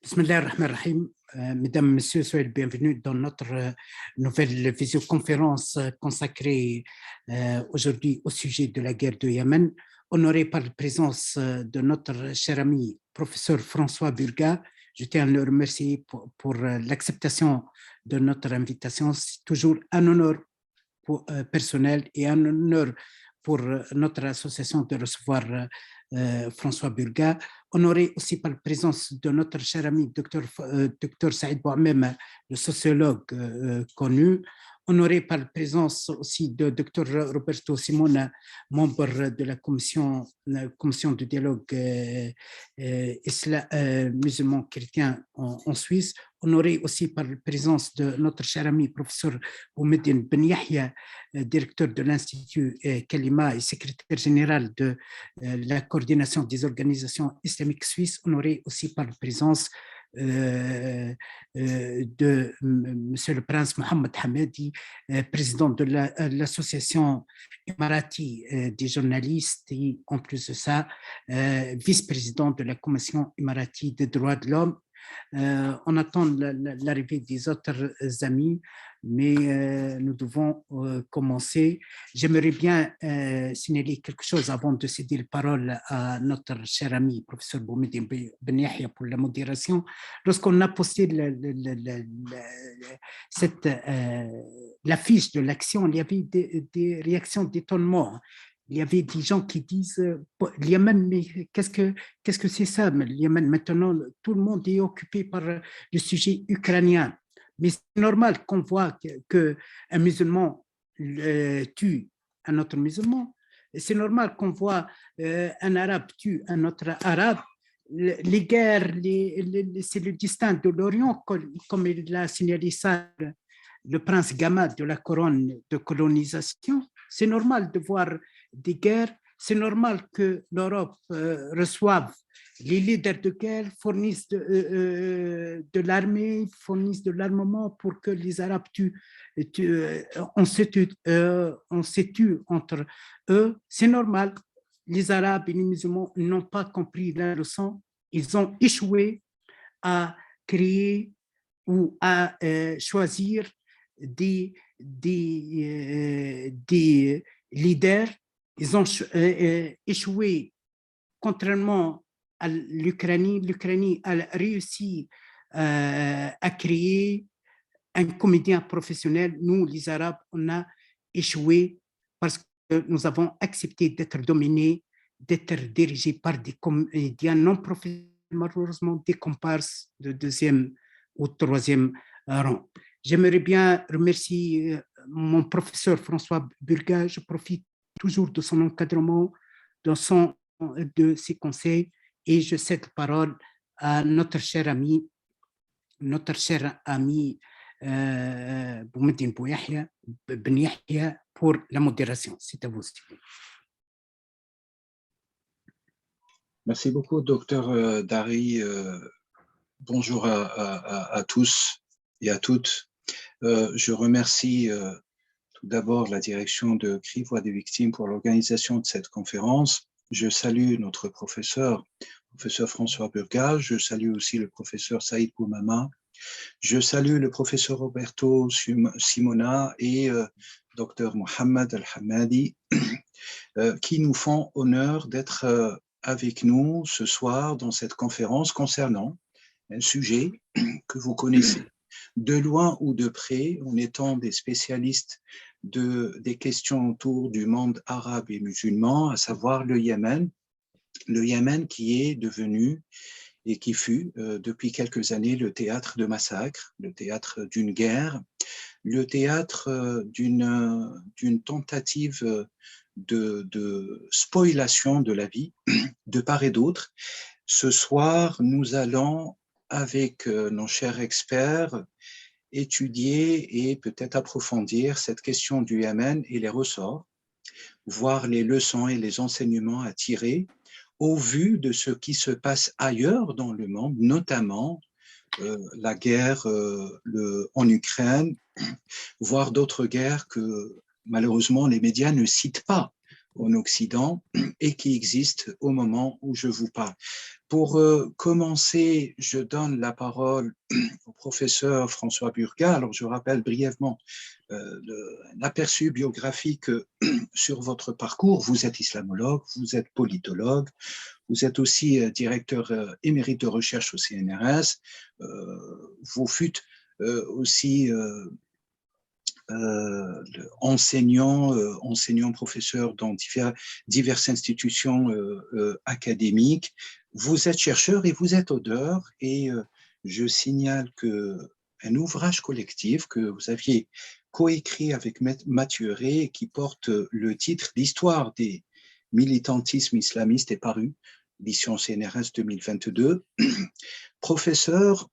Bismillah ar-Rahman ar-Rahim. Mesdames, Messieurs, soyez les bienvenus dans notre nouvelle visioconférence consacrée aujourd'hui au sujet de la guerre de Yémen, honorée par la présence de notre cher ami, professeur François Burga. Je tiens à le remercier pour l'acceptation de notre invitation. C'est toujours un honneur personnel et un honneur pour notre association de recevoir François Burga, honoré aussi par la présence de notre cher ami Dr Saïd Bouhamem, le sociologue connu, honoré par la présence aussi de Dr Roberto Simona, membre de la commission de dialogue musulman-chrétien en Suisse, honoré aussi par la présence de notre cher ami professeur Boumediene Ben Yahya, directeur de l'Institut Kalima et secrétaire général de la coordination des organisations islamiques suisses, honoré aussi par la présence de Monsieur le Prince Mohamed Hamadi, président de l'association émirati des journalistes et en plus de ça, vice-président de la commission émirati des droits de l'homme. On attend l'arrivée des autres amis, mais nous devons commencer. J'aimerais bien signaler quelque chose avant de céder la parole à notre cher ami, professeur Boumediene Ben Yahya, pour la modération. Lorsqu'on a posté l'affiche de l'action, il y avait des réactions d'étonnement. Il y avait des gens qui disent « Yémen, mais qu'est-ce que c'est ça? Le Yémen, maintenant, tout le monde est occupé par le sujet ukrainien. » Mais c'est normal qu'on voit qu'un musulman tue un autre musulman. C'est normal qu'on voit un arabe tue un autre arabe. Les guerres, c'est le destin de l'Orient, comme il a signalé ça, le prince Gamad de la couronne de colonisation. C'est normal de voir des guerres, c'est normal que l'Europe reçoive les leaders de guerre, fournissent de l'armée, fournissent de l'armement pour que les Arabes on se tue entre eux. C'est normal. Les Arabes et les musulmans n'ont pas compris la leçon. Ils ont échoué à créer ou à choisir des leaders. Ils ont échoué contrairement à l'Ukraine. L'Ukraine a réussi à créer un comédien professionnel. Nous, les Arabes, on a échoué parce que nous avons accepté d'être dominés, d'être dirigés par des comédiens non professionnels, malheureusement des comparses de deuxième ou troisième rang. J'aimerais bien remercier mon professeur François Burga. Je profite toujours de son encadrement, de ses conseils, et je cède la parole à notre cher ami Boumediene Ben Yahya pour la modération. C'est à vous, Steve. Merci beaucoup, docteur Dari. Bonjour à tous et à toutes. Je remercie tout d'abord la direction de CRI Voix des Victimes pour l'organisation de cette conférence. Je salue notre professeur François Burga. Je salue aussi le professeur Saïd Bouhamem. Je salue le professeur Roberto Simona et docteur Mohamed Al-Hamadi qui nous font honneur d'être avec nous ce soir dans cette conférence concernant un sujet que vous connaissez de loin ou de près, en étant des spécialistes des questions autour du monde arabe et musulman, à savoir le Yémen qui est devenu et qui fut depuis quelques années le théâtre de massacres, le théâtre d'une guerre, le théâtre d'une tentative de spoliation de la vie de part et d'autre. Ce soir, nous allons, avec nos chers experts, étudier et peut-être approfondir cette question du Yémen et les ressorts, voir les leçons et les enseignements à tirer au vu de ce qui se passe ailleurs dans le monde, notamment la guerre en Ukraine, voire d'autres guerres que malheureusement les médias ne citent pas en Occident et qui existent au moment où je vous parle. Pour commencer, je donne la parole au professeur François Burgat. Alors, je rappelle brièvement un aperçu biographique sur votre parcours. Vous êtes islamologue, vous êtes politologue, vous êtes aussi directeur émérite de recherche au CNRS. Vous fûtes aussi enseignant professeur dans diverses institutions académiques. Vous êtes chercheur et vous êtes auteur, et je signale qu'un ouvrage collectif que vous aviez coécrit avec Mathieu Rey, qui porte le titre L'histoire des militantismes islamistes, est paru, édition CNRS 2022. Professeur,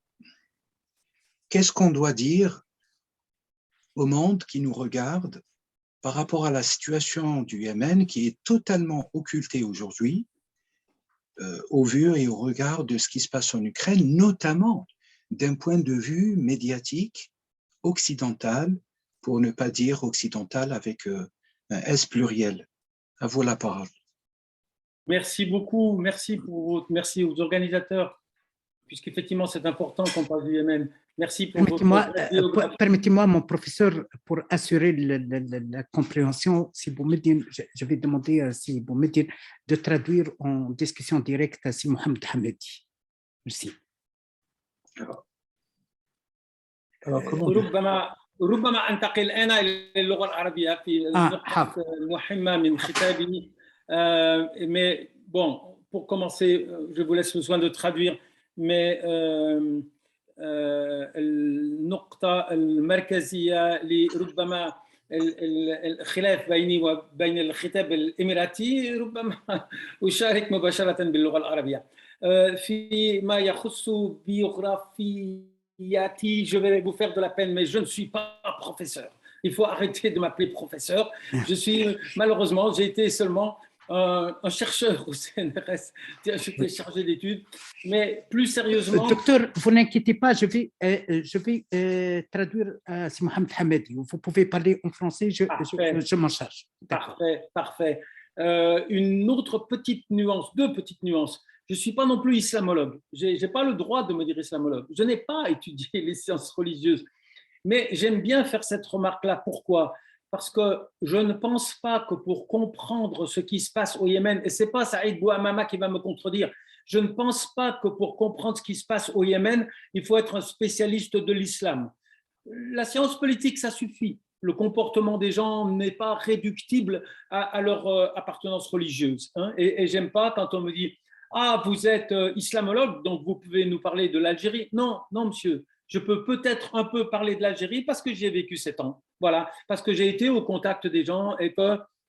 qu'est-ce qu'on doit dire au monde qui nous regarde par rapport à la situation du Yémen, qui est totalement occultée aujourd'hui, au vu et au regard de ce qui se passe en Ukraine, notamment d'un point de vue médiatique occidental, pour ne pas dire occidental avec un S pluriel. À vous la parole. Merci beaucoup, merci aux organisateurs, puisqu'effectivement c'est important qu'on parle du Yémen. Merci pour Permettez-moi, mon professeur, pour assurer la compréhension, si vous me dites, je vais demander si vous me dites de traduire en discussion directe à Si Mohamed Hamedi. Merci. Alors comment ربما أنتقل أنا إلى اللغة العربية في النقطة المهمة من خطابي. Mais bon, pour commencer, je vous laisse le soin de traduire, mais النقطة المركزية لربما الخلاف بيني وبين الخطاب الإماراتي ربما أشارك مباشرة باللغة العربية. فيما يخص بيوغرافياتي, je vais vous faire de la peine, mais je ne suis pas professeur. Il faut arrêter de m'appeler professeur. Je suis, malheureusement, j'ai été seulement un chercheur au CNRS. J'étais chargé d'études, mais plus sérieusement… Docteur, vous n'inquiétez pas, je vais traduire Si Mohamed Hamedi. Vous pouvez parler en français, je m'en charge. Parfait. Une autre petite nuance, deux petites nuances. Je ne suis pas non plus islamologue. Je n'ai pas le droit de me dire islamologue. Je n'ai pas étudié les sciences religieuses. Mais j'aime bien faire cette remarque-là. Pourquoi ? Parce que je ne pense pas que pour comprendre ce qui se passe au Yémen, et ce n'est pas Saïd Bouhamama qui va me contredire, je ne pense pas que pour comprendre ce qui se passe au Yémen, il faut être un spécialiste de l'islam. La science politique, ça suffit. Le comportement des gens n'est pas réductible à leur appartenance religieuse. Et j'aime pas quand on me dit « Ah, vous êtes islamologue, donc vous pouvez nous parler de l'Algérie. » Non, monsieur. Je peux peut-être un peu parler de l'Algérie parce que j'y ai vécu 7 ans. Voilà, parce que j'ai été au contact des gens et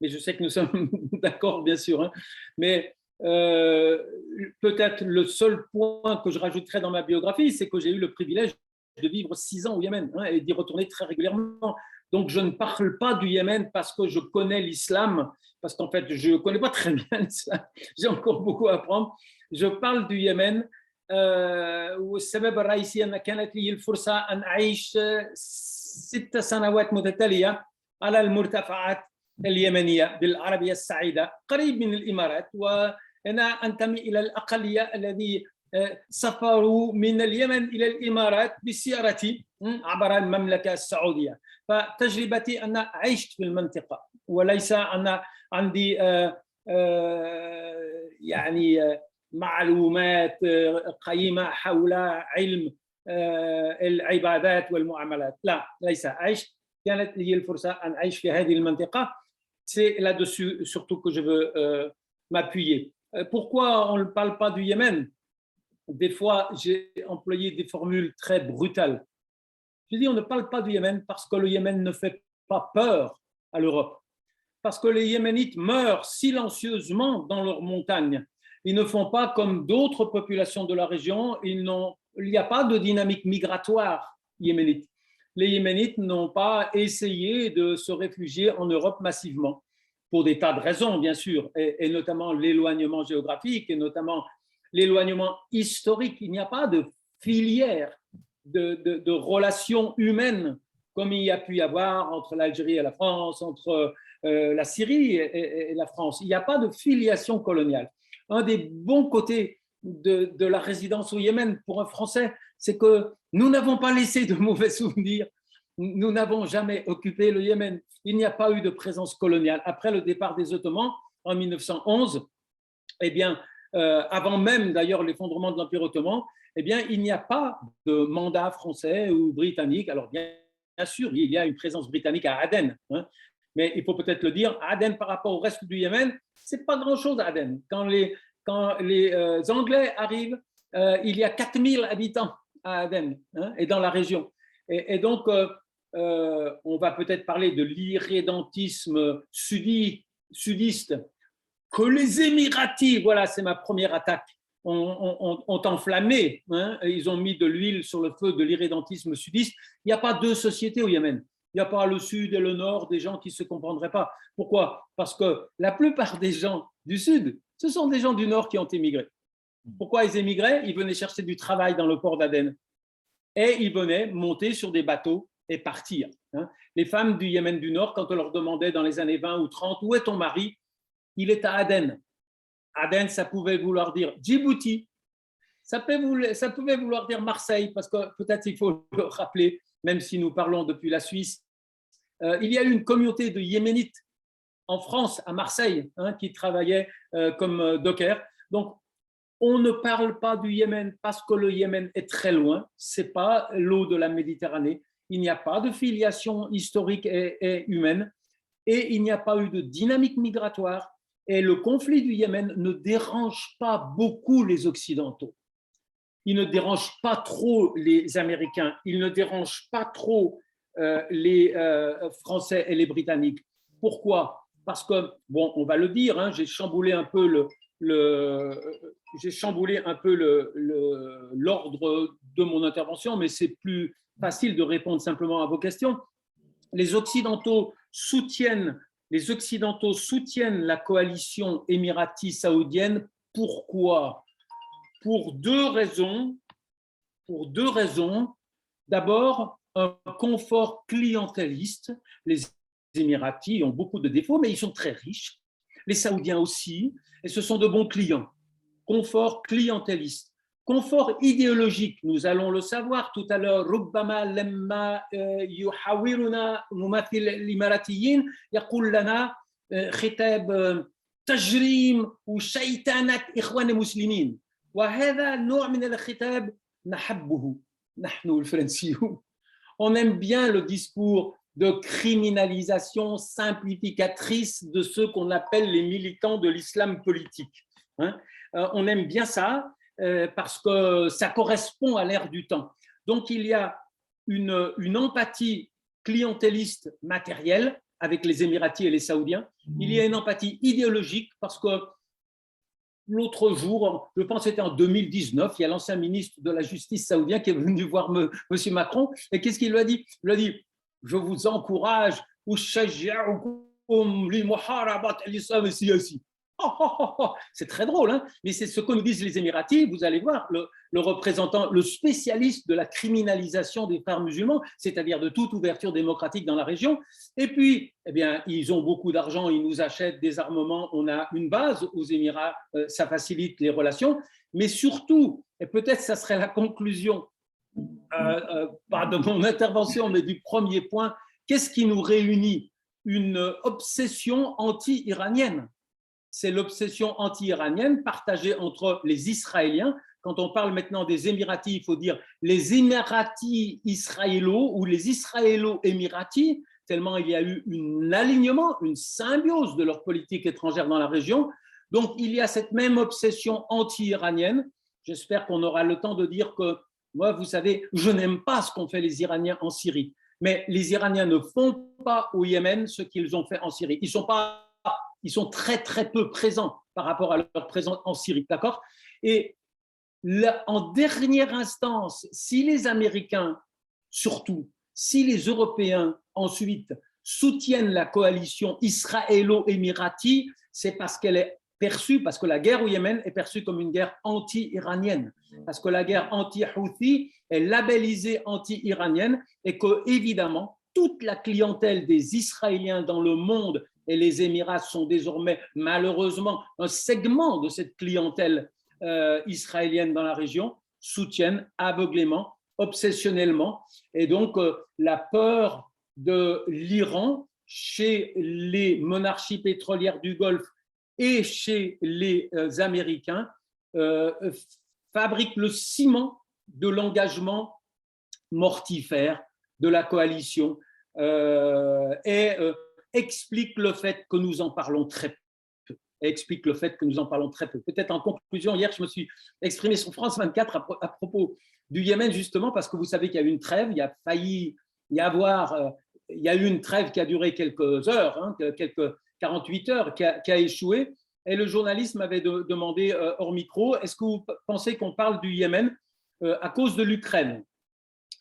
je sais que nous sommes d'accord, bien sûr, mais peut-être le seul point que je rajouterais dans ma biographie, c'est que j'ai eu le privilège de vivre 6 ans au Yémen et d'y retourner très régulièrement. Donc, je ne parle pas du Yémen parce que je connais l'islam, parce qu'en fait, je ne connais pas très bien l'islam. J'ai encore beaucoup à apprendre. Je parle du Yémen. والسبب الرئيسي أن كانت لي الفرصة أن أعيش 6 سنوات متتالية على المرتفعات اليمنية بالعربية السعيدة قريب من الإمارات، وأنا أنتمي إلى الأقلية الذي سافروا من اليمن إلى الإمارات بالسيارة عبر المملكة السعودية. فتجربتي أن عشت في المنطقة وليس أنا عندي يعني معلومات قيمة حول علم العبادات والمعاملات. لا، ليس. عشت، كانت لي الفرصة أن أعيش في هذه المنطقة. C'est là-dessus surtout que je veux m'appuyer. Pourquoi on ne parle pas du Yémen? Des fois, j'ai employé des formules très brutales. Je dis on ne parle pas du Yémen parce que le Yémen ne fait pas peur à l'Europe. Parce que les Yéménites meurent silencieusement dans leurs montagnes. Ils ne font pas comme d'autres populations de la région. Il n'y a pas de dynamique migratoire yéménite. Les Yéménites n'ont pas essayé de se réfugier en Europe massivement, pour des tas de raisons, bien sûr, et notamment l'éloignement géographique, et notamment l'éloignement historique. Il n'y a pas de filière de relations humaines comme il y a pu y avoir entre l'Algérie et la France, entre la Syrie et la France. Il n'y a pas de filiation coloniale. Un des bons côtés de la résidence au Yémen pour un Français, c'est que nous n'avons pas laissé de mauvais souvenirs. Nous n'avons jamais occupé le Yémen. Il n'y a pas eu de présence coloniale. Après le départ des Ottomans en 1911, eh bien, avant même d'ailleurs l'effondrement de l'Empire ottoman, eh bien, il n'y a pas de mandat français ou britannique. Alors, bien sûr, il y a une présence britannique à Aden, hein, mais il faut peut-être le dire, Aden par rapport au reste du Yémen, c'est pas grand-chose à Aden. Quand les Anglais arrivent, il y a 4000 habitants à Aden, hein, et dans la région. Et donc, on va peut-être parler de l'irrédentisme sudiste que les Émiratis, voilà, c'est ma première attaque, ont enflammé, hein, ils ont mis de l'huile sur le feu de l'irrédentisme sudiste. Il n'y a pas deux sociétés au Yémen. Il n'y a pas le sud et le nord, des gens qui ne se comprendraient pas. Pourquoi? Parce que la plupart des gens du sud, ce sont des gens du nord qui ont émigré. Pourquoi ils émigraient? Ils venaient chercher du travail dans le port d'Aden. Et ils venaient monter sur des bateaux et partir. Hein. Les femmes du Yémen du Nord, quand on leur demandait dans les années 20 ou 30, où est ton mari? Il est à Aden. Aden, ça pouvait vouloir dire Djibouti. Ça pouvait vouloir dire Marseille, parce que peut-être il faut le rappeler, même si nous parlons depuis la Suisse. Il y a eu une communauté de Yéménites en France, à Marseille, hein, qui travaillaient comme dockers. Donc, on ne parle pas du Yémen parce que le Yémen est très loin. Ce n'est pas l'eau de la Méditerranée. Il n'y a pas de filiation historique et humaine. Et il n'y a pas eu de dynamique migratoire. Et le conflit du Yémen ne dérange pas beaucoup les Occidentaux. Il ne dérange pas trop les Américains. Il ne dérange pas trop les Français et les Britanniques. Pourquoi? Parce que, bon, on va le dire, hein, j'ai chamboulé un peu l'ordre de mon intervention, mais c'est plus facile de répondre simplement à vos questions. Les Occidentaux soutiennent la coalition émirati-saoudienne. Pourquoi? Pour deux raisons. D'abord, un confort clientéliste. Les Émiratis ont beaucoup de défauts, mais ils sont très riches. Les Saoudiens aussi, et ce sont de bons clients. Confort clientéliste. Confort idéologique, nous allons le savoir tout à l'heure. ربما لما يحاورنا ممثل الإماراتيين يقول لنا خطاب تجريم وشيطنة إخوان المسلمين وهذا نوع من الخطاب نحبه نحن الفرنسيون. On aime bien le discours de criminalisation simplificatrice de ceux qu'on appelle les militants de l'islam politique. Hein? On aime bien ça parce que ça correspond à l'ère du temps. Donc, il y a une empathie clientéliste matérielle avec les Émiratis et les Saoudiens. Il y a une empathie idéologique parce que l'autre jour, je pense que c'était en 2019, il y a l'ancien ministre de la Justice saoudien qui est venu voir M. Macron. Et qu'est-ce qu'il lui a dit? Il lui a dit « Je vous encourage, c'est très drôle, hein, mais c'est ce que nous disent les Émiratis. Vous allez voir, le représentant, le spécialiste de la criminalisation des frères musulmans, c'est-à-dire de toute ouverture démocratique dans la région. Et puis, eh bien, ils ont beaucoup d'argent, ils nous achètent des armements, on a une base aux Émirats, ça facilite les relations. Mais surtout, et peut-être ça serait la conclusion, pas de mon intervention, mais du premier point, qu'est-ce qui nous réunit? Une obsession anti-iranienne. C'est l'obsession anti-iranienne partagée entre les Israéliens. Quand on parle maintenant des Émiratis, il faut dire les Émiratis israélo ou les israélo-émiratis, tellement il y a eu un alignement, une symbiose de leur politique étrangère dans la région. Donc, il y a cette même obsession anti-iranienne. J'espère qu'on aura le temps de dire que, moi, vous savez, je n'aime pas ce qu'ont fait les Iraniens en Syrie. Mais les Iraniens ne font pas au Yémen ce qu'ils ont fait en Syrie. Ils sont très, très peu présents par rapport à leur présence en Syrie, d'accord? Et là, en dernière instance, si les Américains, surtout, si les Européens, ensuite, soutiennent la coalition israélo-émirati, c'est parce qu'elle est perçue, parce que la guerre au Yémen est perçue comme une guerre anti-iranienne, parce que la guerre anti-Houthi est labellisée anti-iranienne et que, évidemment, toute la clientèle des Israéliens dans le monde, et les Émirats sont désormais malheureusement un segment de cette clientèle israélienne dans la région soutiennent aveuglément, obsessionnellement. Et donc, la peur de l'Iran chez les monarchies pétrolières du Golfe et chez les Américains fabrique le ciment de l'engagement mortifère de la coalition et explique le fait que nous en parlons très peu. Explique le fait que nous en parlons très peu. Peut-être en conclusion, hier, je me suis exprimé sur France 24 à propos du Yémen, justement, parce que vous savez qu'il y a eu une trêve, il y a failli y avoir, il y a eu une trêve qui a duré quelques heures, hein, quelques 48 heures, qui a échoué. Et le journaliste m'avait demandé hors micro, est-ce que vous pensez qu'on parle du Yémen à cause de l'Ukraine?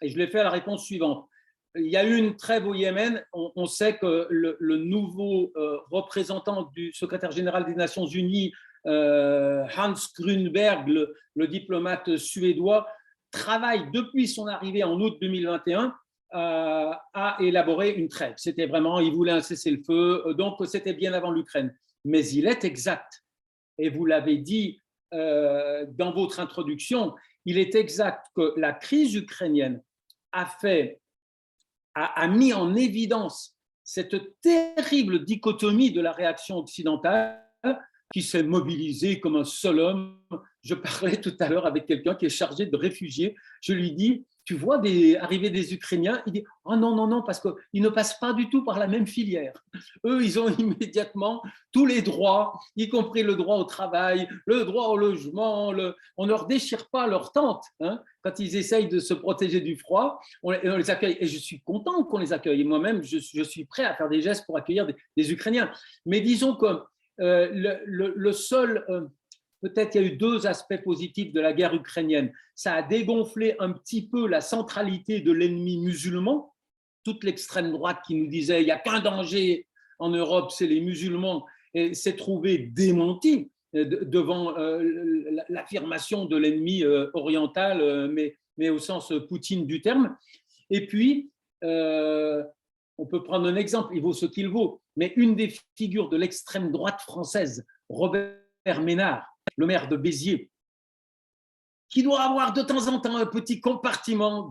Et je lui ai fait la réponse suivante. Il y a eu une trêve au Yémen. On sait que le nouveau représentant du secrétaire général des Nations Unies, Hans Grünberg, le diplomate suédois, travaille depuis son arrivée en août 2021 à élaborer une trêve. C'était vraiment, il voulait un cessez-le-feu, donc c'était bien avant l'Ukraine. Mais il est exact, et vous l'avez dit dans votre introduction, il est exact que la crise ukrainienne a mis en évidence cette terrible dichotomie de la réaction occidentale qui s'est mobilisée comme un seul homme. Je parlais tout à l'heure avec quelqu'un qui est chargé de réfugiés. Je lui dis, tu vois arriver des Ukrainiens, il dit « Oh non, non, non, parce qu'ils ne passent pas du tout par la même filière. Eux, ils ont immédiatement tous les droits, y compris le droit au travail, le droit au logement. On ne leur déchire pas leur tente hein, quand ils essayent de se protéger du froid. On les accueille. Et je suis content qu'on les accueille. Et moi-même, je suis prêt à faire des gestes pour accueillir des Ukrainiens. Mais disons que le seul… peut-être il y a eu deux aspects positifs de la guerre ukrainienne. Ça a dégonflé un petit peu la centralité de l'ennemi musulman. Toute l'extrême droite qui nous disait il n'y a qu'un danger en Europe, c'est les musulmans, et s'est trouvé démenti devant l'affirmation de l'ennemi oriental, mais au sens Poutine du terme. Et puis, on peut prendre un exemple, il vaut ce qu'il vaut, mais une des figures de l'extrême droite française, Robert Ménard, le maire de Béziers, qui doit avoir de temps en temps un petit compartiment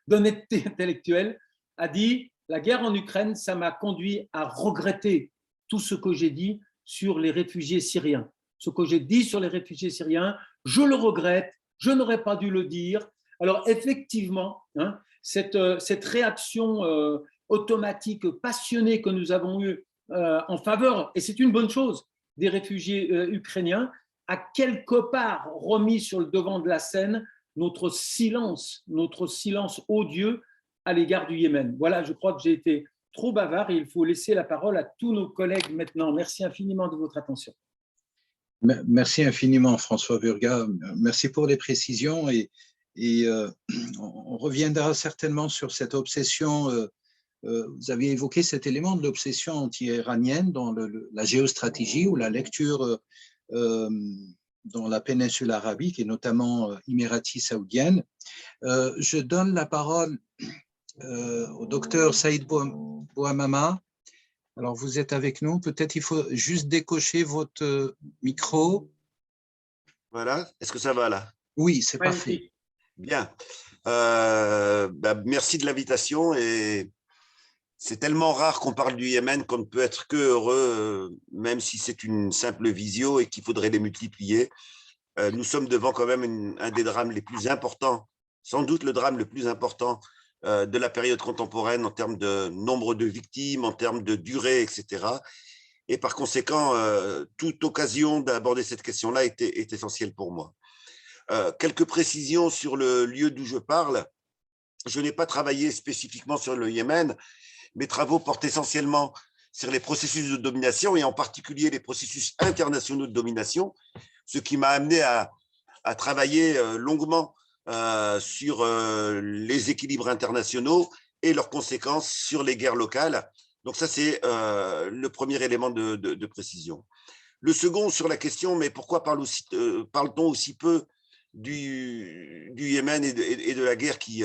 d'honnêteté intellectuelle, a dit « La guerre en Ukraine, ça m'a conduit à regretter tout ce que j'ai dit sur les réfugiés syriens. Ce que j'ai dit sur les réfugiés syriens, je le regrette, je n'aurais pas dû le dire. » Alors effectivement, hein, cette réaction automatique, passionnée que nous avons eue en faveur, et c'est une bonne chose, des réfugiés ukrainiens, a quelque part remis sur le devant de la scène notre silence odieux à l'égard du Yémen. Voilà, je crois que j'ai été trop bavard et il faut laisser la parole à tous nos collègues maintenant. Merci infiniment de votre attention. Merci infiniment, François Burgat. Merci pour les précisions et on reviendra certainement sur cette obsession. Vous aviez évoqué cet élément de l'obsession anti-iranienne dans la géostratégie ou la lecture dans la péninsule arabique et notamment Émiratie saoudienne. Je donne la parole au docteur Saïd Bouamama. Alors, vous êtes avec nous. Peut-être il faut juste décocher votre micro. Voilà. Est-ce que ça va là? Oui, c'est parfait. Bien. Merci de l'invitation. Et c'est tellement rare qu'on parle du Yémen qu'on ne peut être que heureux, même si c'est une simple visio et qu'il faudrait les multiplier. Nous sommes devant quand même un des drames les plus importants, sans doute le drame le plus important de la période contemporaine en termes de nombre de victimes, en termes de durée, etc. Et par conséquent, toute occasion d'aborder cette question-là est essentielle pour moi. Quelques précisions sur le lieu d'où je parle. Je n'ai pas travaillé spécifiquement sur le Yémen. Mes travaux portent essentiellement sur les processus de domination et en particulier les processus internationaux de domination, ce qui m'a amené à travailler longuement sur les équilibres internationaux et leurs conséquences sur les guerres locales. Donc ça, c'est le premier élément de précision. Le second, sur la question, mais pourquoi parle-t-on aussi peu du Yémen et de la guerre qui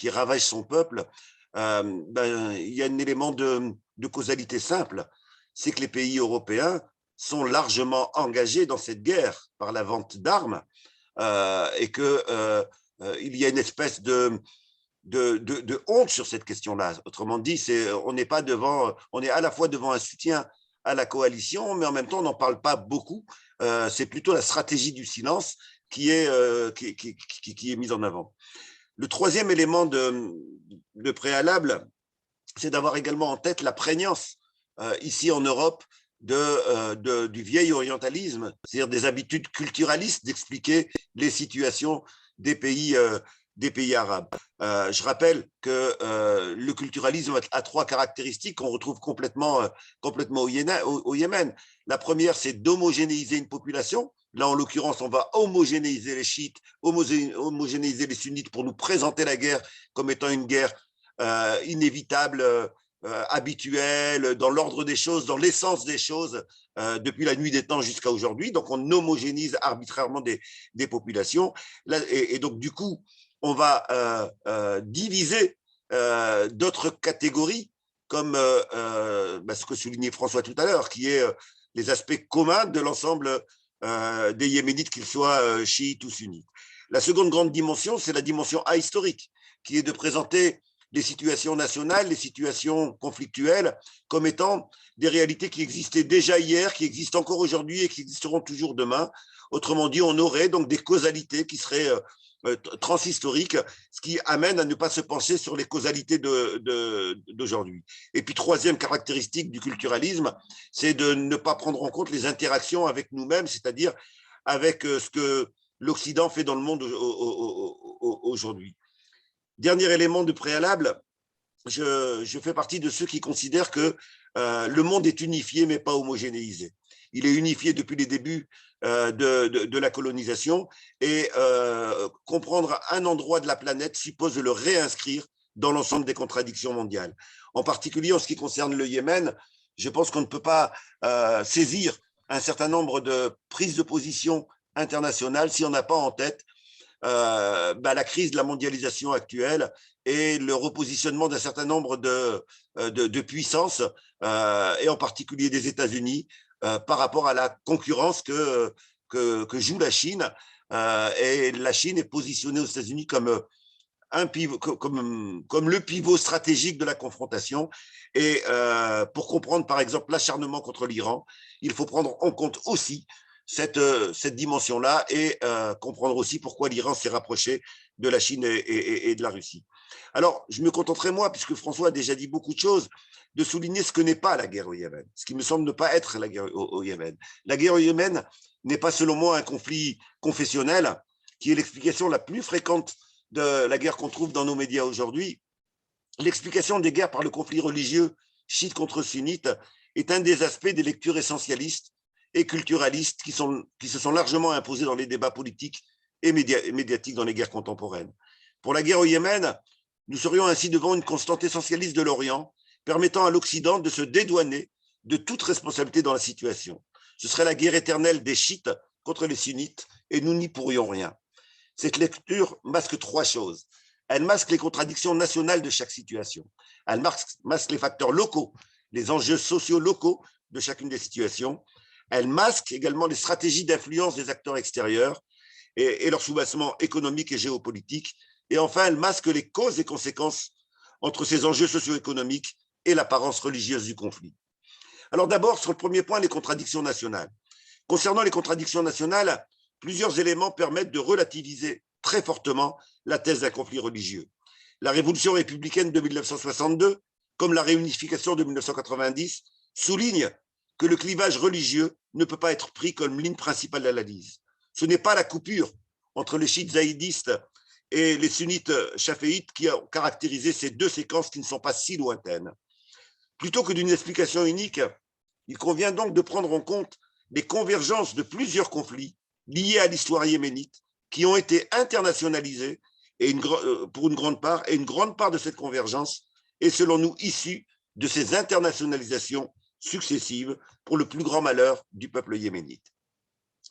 ravage son peuple? Il y a un élément de causalité simple, c'est que les pays européens sont largement engagés dans cette guerre par la vente d'armes et qu'il y a une espèce de honte sur cette question-là. Autrement dit, on est à la fois devant un soutien à la coalition, mais en même temps, on n'en parle pas beaucoup. C'est plutôt la stratégie du silence qui est mise en avant. Le troisième élément de préalable, c'est d'avoir également en tête la prégnance ici en Europe du vieil orientalisme, c'est-à-dire des habitudes culturalistes d'expliquer les situations des pays arabes. Je rappelle que le culturalisme a trois caractéristiques qu'on retrouve complètement au Yémen. La première, c'est d'homogénéiser une population. Là, en l'occurrence, on va homogénéiser les chiites, homogénéiser les sunnites pour nous présenter la guerre comme étant une guerre inévitable, habituelle, dans l'ordre des choses, dans l'essence des choses, depuis la nuit des temps jusqu'à aujourd'hui. Donc, on homogénise arbitrairement des populations. Et donc, du coup, on va diviser d'autres catégories, comme ce que soulignait François tout à l'heure, qui est les aspects communs de l'ensemble des Yéménites, qu'ils soient chiites ou sunnites. La seconde grande dimension, c'est la dimension ahistorique, qui est de présenter les situations nationales, les situations conflictuelles, comme étant des réalités qui existaient déjà hier, qui existent encore aujourd'hui et qui existeront toujours demain. Autrement dit, on aurait donc des causalités qui seraient transhistoriques, ce qui amène à ne pas se pencher sur les causalités d'aujourd'hui. Et puis, troisième caractéristique du culturalisme, c'est de ne pas prendre en compte les interactions avec nous-mêmes, c'est-à-dire avec ce que l'Occident fait dans le monde aujourd'hui. Dernier élément de préalable, je fais partie de ceux qui considèrent que le monde est unifié mais pas homogénéisé. Il est unifié depuis les débuts de la colonisation et comprendre un endroit de la planète suppose de le réinscrire dans l'ensemble des contradictions mondiales. En particulier en ce qui concerne le Yémen, je pense qu'on ne peut pas saisir un certain nombre de prises de position internationales si on n'a pas en tête la crise de la mondialisation actuelle et le repositionnement d'un certain nombre de puissances, et en particulier des États-Unis, par rapport à la concurrence que joue la Chine. Et la Chine est positionnée aux États-Unis comme le pivot stratégique de la confrontation. Et pour comprendre, par exemple, l'acharnement contre l'Iran, il faut prendre en compte aussi cette dimension-là et comprendre aussi pourquoi l'Iran s'est rapproché de la Chine et de la Russie. Alors, je me contenterai, moi, puisque François a déjà dit beaucoup de choses, de souligner ce que n'est pas la guerre au Yémen, ce qui me semble ne pas être la guerre au Yémen. La guerre au Yémen n'est pas, selon moi, un conflit confessionnel, qui est l'explication la plus fréquente de la guerre qu'on trouve dans nos médias aujourd'hui. L'explication des guerres par le conflit religieux chiite contre sunnite est un des aspects des lectures essentialistes et culturalistes qui se sont largement imposés dans les débats politiques et médiatiques dans les guerres contemporaines. Pour la guerre au Yémen, nous serions ainsi devant une constante essentialiste de l'Orient, permettant à l'Occident de se dédouaner de toute responsabilité dans la situation. Ce serait la guerre éternelle des chiites contre les sunnites et nous n'y pourrions rien. Cette lecture masque trois choses. Elle masque les contradictions nationales de chaque situation. Elle masque les facteurs locaux, les enjeux sociaux locaux de chacune des situations. Elle masque également les stratégies d'influence des acteurs extérieurs et leur soubassement économique et géopolitique. Et enfin, elle masque les causes et conséquences entre ces enjeux socio-économiques et l'apparence religieuse du conflit. Alors d'abord, sur le premier point, les contradictions nationales. Concernant les contradictions nationales, plusieurs éléments permettent de relativiser très fortement la thèse d'un conflit religieux. La révolution républicaine de 1962, comme la réunification de 1990, souligne que le clivage religieux ne peut pas être pris comme ligne principale d'analyse. Ce n'est pas la coupure entre les chiites zaïdistes et les sunnites chaféites qui ont caractérisé ces deux séquences qui ne sont pas si lointaines. Plutôt que d'une explication unique, il convient donc de prendre en compte les convergences de plusieurs conflits liés à l'histoire yéménite qui ont été internationalisés pour une grande part, et une grande part de cette convergence est selon nous issue de ces internationalisations successives pour le plus grand malheur du peuple yéménite.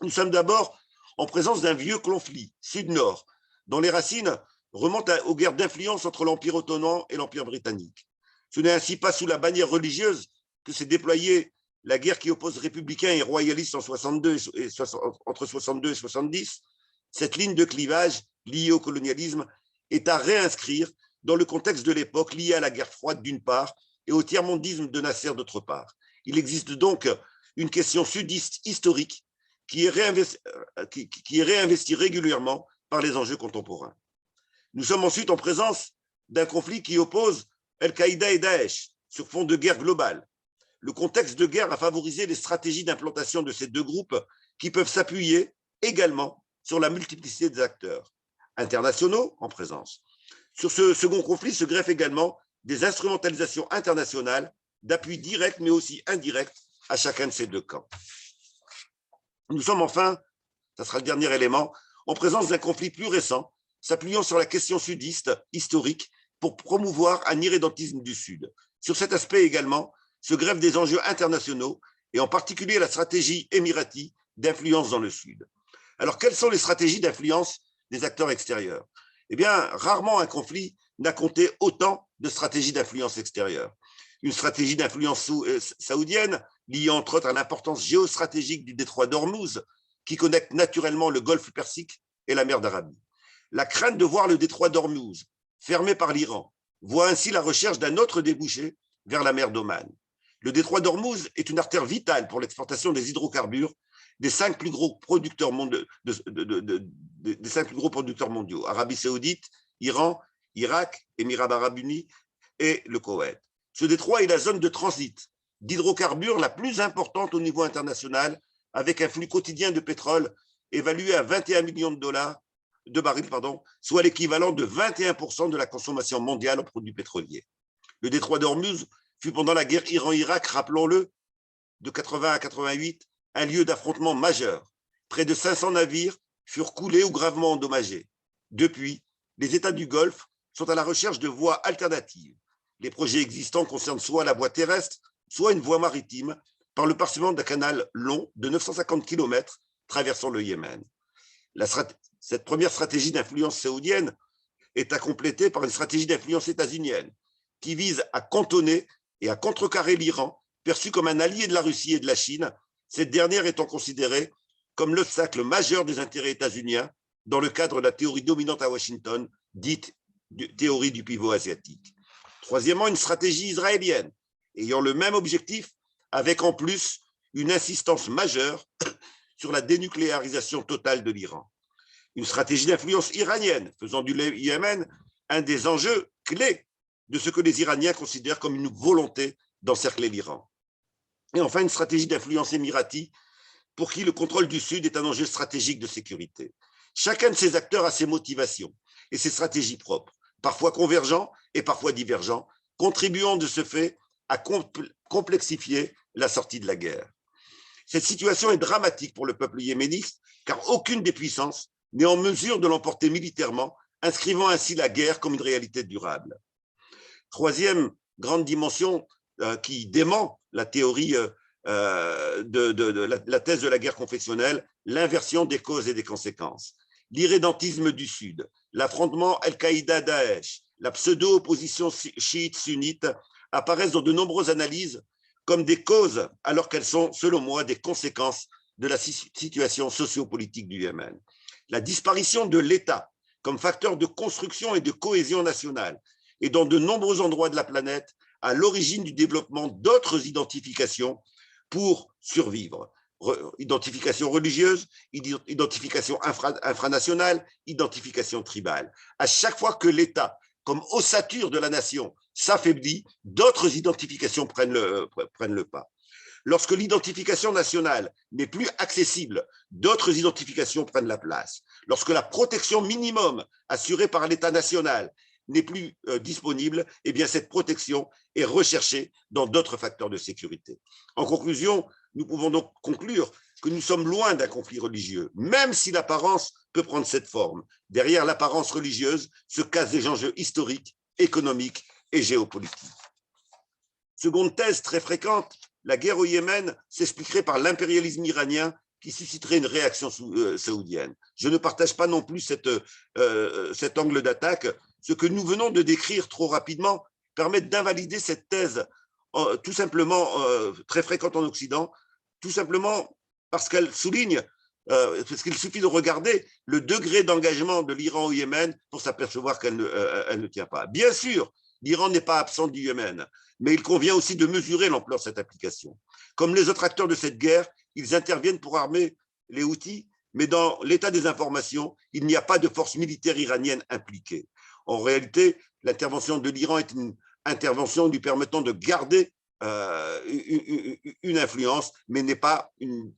Nous sommes d'abord en présence d'un vieux conflit sud-nord dont les racines remontent aux guerres d'influence entre l'Empire ottoman et l'Empire britannique. Ce n'est ainsi pas sous la bannière religieuse que s'est déployée la guerre qui oppose républicains et royalistes en 62 entre 62 et 70, cette ligne de clivage liée au colonialisme est à réinscrire dans le contexte de l'époque lié à la guerre froide d'une part et au tiers-mondisme de Nasser d'autre part. Il existe donc une question sudiste historique qui est réinvestie régulièrement par les enjeux contemporains. Nous sommes ensuite en présence d'un conflit qui oppose Al-Qaïda et Daesh sur fond de guerre globale. Le contexte de guerre a favorisé les stratégies d'implantation de ces deux groupes qui peuvent s'appuyer également sur la multiplicité des acteurs internationaux en présence. Sur ce second conflit se greffent également des instrumentalisations internationales d'appui direct mais aussi indirect à chacun de ces deux camps. Nous sommes enfin, ça sera le dernier élément, en présence d'un conflit plus récent s'appuyant sur la question sudiste historique pour promouvoir un irrédentisme du Sud. Sur cet aspect également se greffent des enjeux internationaux et en particulier la stratégie émirati d'influence dans le Sud. Alors, quelles sont les stratégies d'influence des acteurs extérieurs? Eh bien, rarement un conflit n'a compté autant de stratégies d'influence extérieure. Une stratégie d'influence saoudienne liée entre autres à l'importance géostratégique du détroit d'Ormuz qui connecte naturellement le golfe Persique et la mer d'Arabie. La crainte de voir le détroit d'Ormuz fermé par l'Iran voit ainsi la recherche d'un autre débouché vers la mer d'Oman. Le détroit d'Ormuz est une artère vitale pour l'exportation des hydrocarbures des 5 plus gros producteurs mondiaux, des 5 plus gros producteurs mondiaux, Arabie Saoudite, Iran, Irak, Émirats arabes unis et le Koweït. Ce détroit est la zone de transit d'hydrocarbures la plus importante au niveau international, avec un flux quotidien de pétrole évalué à 21 millions de barils, soit l'équivalent de 21% de la consommation mondiale en produits pétroliers. Le détroit d'Ormuz fut pendant la guerre Iran-Irak, rappelons-le, de 80 à 88, un lieu d'affrontement majeur. Près de 500 navires furent coulés ou gravement endommagés. Depuis, les États du Golfe sont à la recherche de voies alternatives. Les projets existants concernent soit la voie terrestre, soit une voie maritime, par le parsement d'un canal long de 950 km traversant le Yémen. Cette première stratégie d'influence saoudienne est à compléter par une stratégie d'influence états-unienne qui vise à cantonner et à contrecarrer l'Iran, perçu comme un allié de la Russie et de la Chine, cette dernière étant considérée comme l'obstacle majeur des intérêts états-uniens dans le cadre de la théorie dominante à Washington, dite théorie du pivot asiatique. Troisièmement, une stratégie israélienne ayant le même objectif, avec en plus une insistance majeure sur la dénucléarisation totale de l'Iran. Une stratégie d'influence iranienne, faisant du Yémen un des enjeux clés de ce que les Iraniens considèrent comme une volonté d'encercler l'Iran. Et enfin, une stratégie d'influence émirati, pour qui le contrôle du Sud est un enjeu stratégique de sécurité. Chacun de ces acteurs a ses motivations et ses stratégies propres, parfois convergents et parfois divergents, contribuant de ce fait à complexifier la sortie de la guerre. Cette situation est dramatique pour le peuple yéménite, car aucune des puissances n'est en mesure de l'emporter militairement, inscrivant ainsi la guerre comme une réalité durable. Troisième grande dimension qui dément la théorie la thèse de la guerre confessionnelle, l'inversion des causes et des conséquences. L'irrédentisme du Sud, l'affrontement Al-Qaïda-Daesh, la pseudo-opposition chiite-sunnite apparaissent dans de nombreuses analyses comme des causes, alors qu'elles sont, selon moi, des conséquences de la situation sociopolitique du Yémen. La disparition de l'État comme facteur de construction et de cohésion nationale est dans de nombreux endroits de la planète à l'origine du développement d'autres identifications pour survivre. Identification religieuse, identification infranationale, identification tribale. À chaque fois que l'État, comme ossature de la nation, s'affaiblit, d'autres identifications prennent le pas. Lorsque l'identification nationale n'est plus accessible, d'autres identifications prennent la place. Lorsque la protection minimum assurée par l'État national n'est plus disponible, eh bien cette protection est recherchée dans d'autres facteurs de sécurité. En conclusion, nous pouvons donc conclure que nous sommes loin d'un conflit religieux, même si l'apparence peut prendre cette forme. Derrière l'apparence religieuse se cachent des enjeux historiques, économiques et géopolitiques. Seconde thèse très fréquente, la guerre au Yémen s'expliquerait par l'impérialisme iranien qui susciterait une réaction saoudienne. Je ne partage pas non plus cet angle d'attaque. Ce que nous venons de décrire trop rapidement permet d'invalider cette thèse tout simplement très fréquente en Occident, tout simplement parce qu'elle souligne, parce qu'il suffit de regarder le degré d'engagement de l'Iran au Yémen pour s'apercevoir qu'elle ne tient pas. Bien sûr, l'Iran n'est pas absent du Yémen, mais il convient aussi de mesurer l'ampleur de cette application. Comme les autres acteurs de cette guerre, ils interviennent pour armer les Houthis, mais dans l'état des informations, il n'y a pas de force militaire iranienne impliquée. En réalité, l'intervention de l'Iran est une intervention lui permettant de garder une influence, mais n'est pas une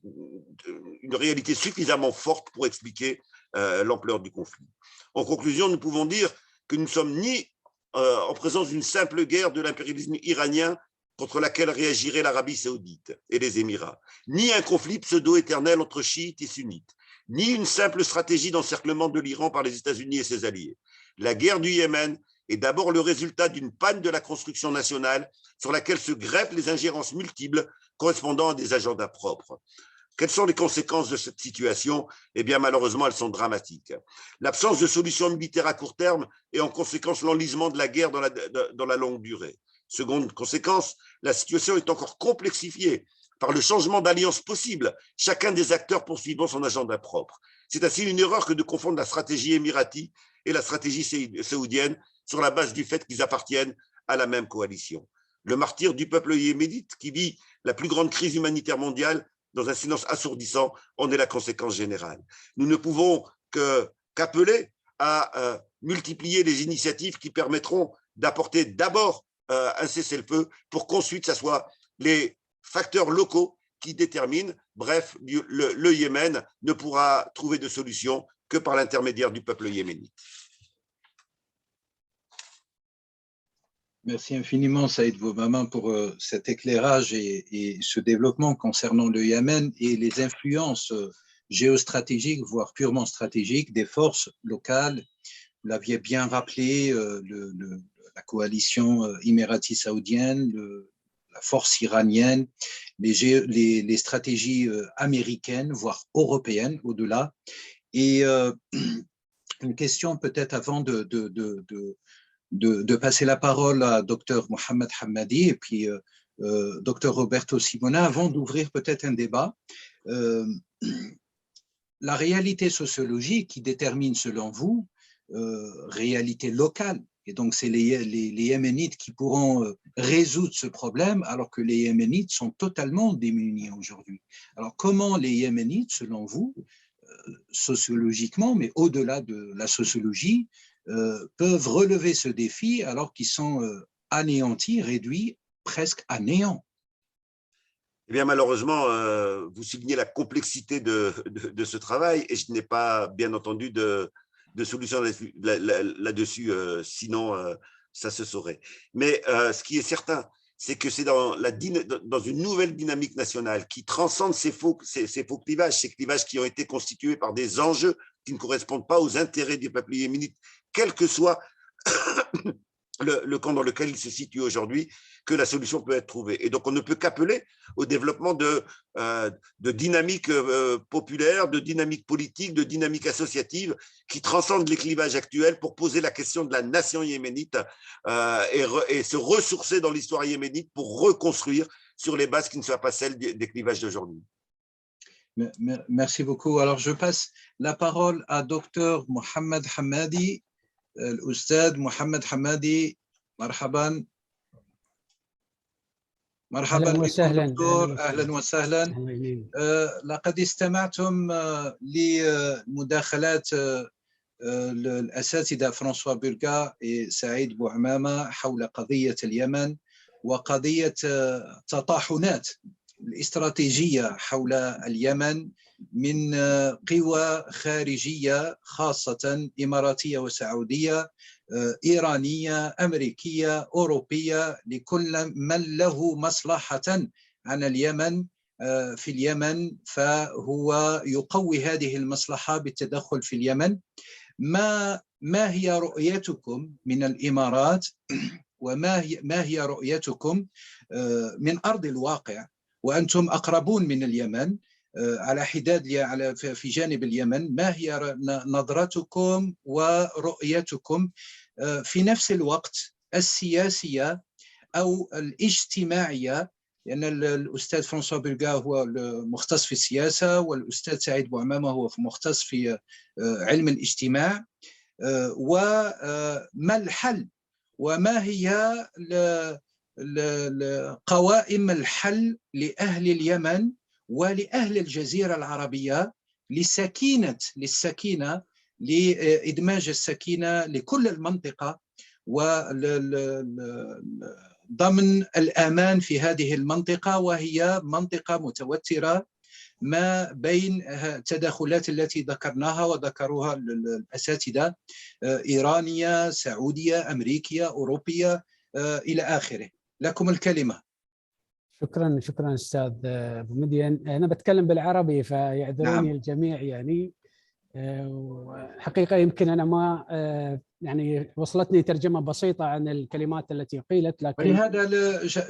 réalité suffisamment forte pour expliquer l'ampleur du conflit. En conclusion, nous pouvons dire que nous ne sommes ni en présence d'une simple guerre de l'impérialisme iranien contre laquelle réagirait l'Arabie saoudite et les Émirats, ni un conflit pseudo-éternel entre chiites et sunnites, ni une simple stratégie d'encerclement de l'Iran par les États-Unis et ses alliés. La guerre du Yémen est d'abord le résultat d'une panne de la construction nationale sur laquelle se greffent les ingérences multiples correspondant à des agendas propres. Quelles sont les conséquences de cette situation? Eh bien, malheureusement, elles sont dramatiques. L'absence de solution militaire à court terme et en conséquence l'enlisement de la guerre dans la longue durée. Seconde conséquence, la situation est encore complexifiée par le changement d'alliance possible, chacun des acteurs poursuivant son agenda propre. C'est ainsi une erreur que de confondre la stratégie émirati et la stratégie saoudienne sur la base du fait qu'ils appartiennent à la même coalition. Le martyre du peuple yéménite qui vit la plus grande crise humanitaire mondiale dans un silence assourdissant en est la conséquence générale. Nous ne pouvons qu'appeler à multiplier les initiatives qui permettront d'apporter d'abord un cessez-le-feu pour qu'ensuite, ce soit les facteurs locaux qui déterminent. Bref, le Yémen ne pourra trouver de solution que par l'intermédiaire du peuple yéménite. Merci infiniment, Saïd Bouhama, pour cet éclairage et ce développement concernant le Yémen et les influences géostratégiques, voire purement stratégiques, des forces locales. Vous l'aviez bien rappelé, la coalition émirati saoudienne, la force iranienne, les stratégies américaines, voire européennes au-delà. Et une question peut-être avant de passer la parole à Dr Mohamed Hamadi et puis Dr Roberto Simona, avant d'ouvrir peut-être un débat. La réalité sociologique qui détermine, selon vous, réalité locale, et donc c'est les Yéménites qui pourront résoudre ce problème, alors que les Yéménites sont totalement démunis aujourd'hui. Alors comment les Yéménites, selon vous, sociologiquement, mais au-delà de la sociologie, peuvent relever ce défi alors qu'ils sont anéantis, réduits presque à néant? Eh bien, malheureusement, vous soulignez la complexité de ce travail et je n'ai pas, bien entendu, de solution là-dessus, sinon ça se saurait. Mais ce qui est certain, c'est que c'est dans une nouvelle dynamique nationale qui transcende ces faux clivages, ces clivages qui ont été constitués par des enjeux qui ne correspondent pas aux intérêts du peuple yéménite, quel que soit le camp dans lequel il se situe aujourd'hui, que la solution peut être trouvée. Et donc, on ne peut qu'appeler au développement de dynamiques populaires, de dynamiques politiques, de dynamiques associatives qui transcendent les clivages actuels pour poser la question de la nation yéménite et se ressourcer dans l'histoire yéménite pour reconstruire sur les bases qui ne soient pas celles des clivages d'aujourd'hui. Merci beaucoup. Alors, je passe la parole à Dr Mohamed Hamadi. الأستاذ محمد حمادي، مرحبا. مرحبا بكم دكتور، أهلا وسهلا. لقد استمعتم لمداخلات الأساتذة فرانسوا بورغا وسعيد بوعمامة حول قضية اليمن وقضية تطاحنات الاستراتيجية حول اليمن من قوى خارجية خاصة إماراتية وسعودية، إيرانية، أمريكية، أوروبية، لكل من له مصلحة عن اليمن في اليمن فهو يقوي هذه المصلحة بالتدخل في اليمن. ما هي رؤيتكم من الإمارات وما هي رؤيتكم من أرض الواقع وأنتم أقربون من اليمن على حداد في جانب اليمن؟ ما هي نظرتكم ورؤيتكم في نفس الوقت السياسية أو الاجتماعية، لأن الأستاذ فرانسوا بلغا هو مختص في السياسة، والأستاذ سعيد بوعمامة هو مختص في علم الاجتماع. وما الحل وما هي قوائم الحل لأهل اليمن ولأهل الجزيرة العربية للسكينة لإدماج السكينة لكل المنطقة وضمن الأمان في هذه المنطقة، وهي منطقة متوترة ما بين التداخلات التي ذكرناها وذكروها الأساتذة، إيرانية، سعودية، أمريكية، أوروبية، إلى آخره. لكم الكلمة. شكرا أستاذ أبو مدين. أنا بتكلم بالعربي فيعذروني الجميع يعني. حقيقة يمكن أنا ما يعني وصلتني ترجمة بسيطة عن الكلمات التي قيلت، لكن ولهذا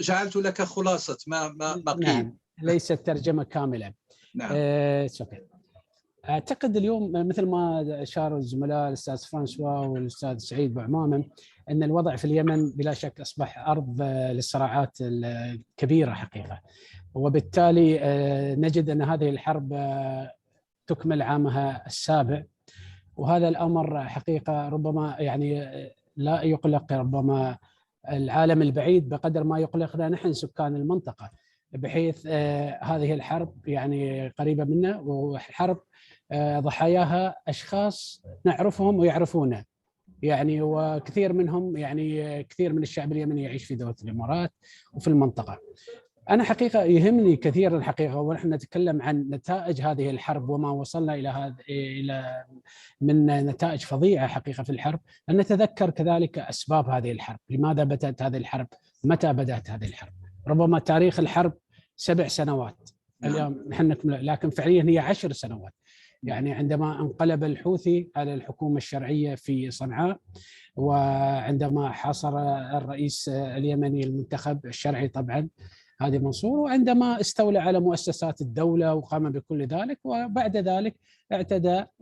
جعلت لك خلاصة ما قيل. نعم، ليست ترجمة كاملة. نعم. أعتقد اليوم مثل ما أشار الزملاء الأستاذ فرانسوا والأستاذ سعيد بوعمامة أن الوضع في اليمن بلا شك أصبح أرض للصراعات الكبيرة حقيقة، وبالتالي نجد أن هذه الحرب تكمل عامها السابع، وهذا الأمر حقيقة ربما يعني لا يقلق ربما العالم البعيد بقدر ما يقلقنا نحن سكان المنطقة، بحيث هذه الحرب يعني قريبة منا، وحرب ضحاياها أشخاص نعرفهم ويعرفونا يعني، وكثير منهم يعني كثير من الشعب اليمني يعيش في دولة الإمارات وفي المنطقة. أنا حقيقة يهمني كثير الحقيقة ونحن نتكلم عن نتائج هذه الحرب وما وصلنا إلى من نتائج فظيعة حقيقة في الحرب، أن نتذكر كذلك أسباب هذه الحرب، لماذا بدأت هذه الحرب، متى بدأت هذه الحرب. ربما تاريخ الحرب 7 سنوات اليوم نحن، لكن فعليا هي 10 سنوات. يعني عندما انقلب الحوثي على الحكومة الشرعية في صنعاء، وعندما حاصر الرئيس اليمني المنتخب الشرعي طبعا هادي منصور، وعندما استولى على مؤسسات الدولة وقام بكل ذلك، وبعد ذلك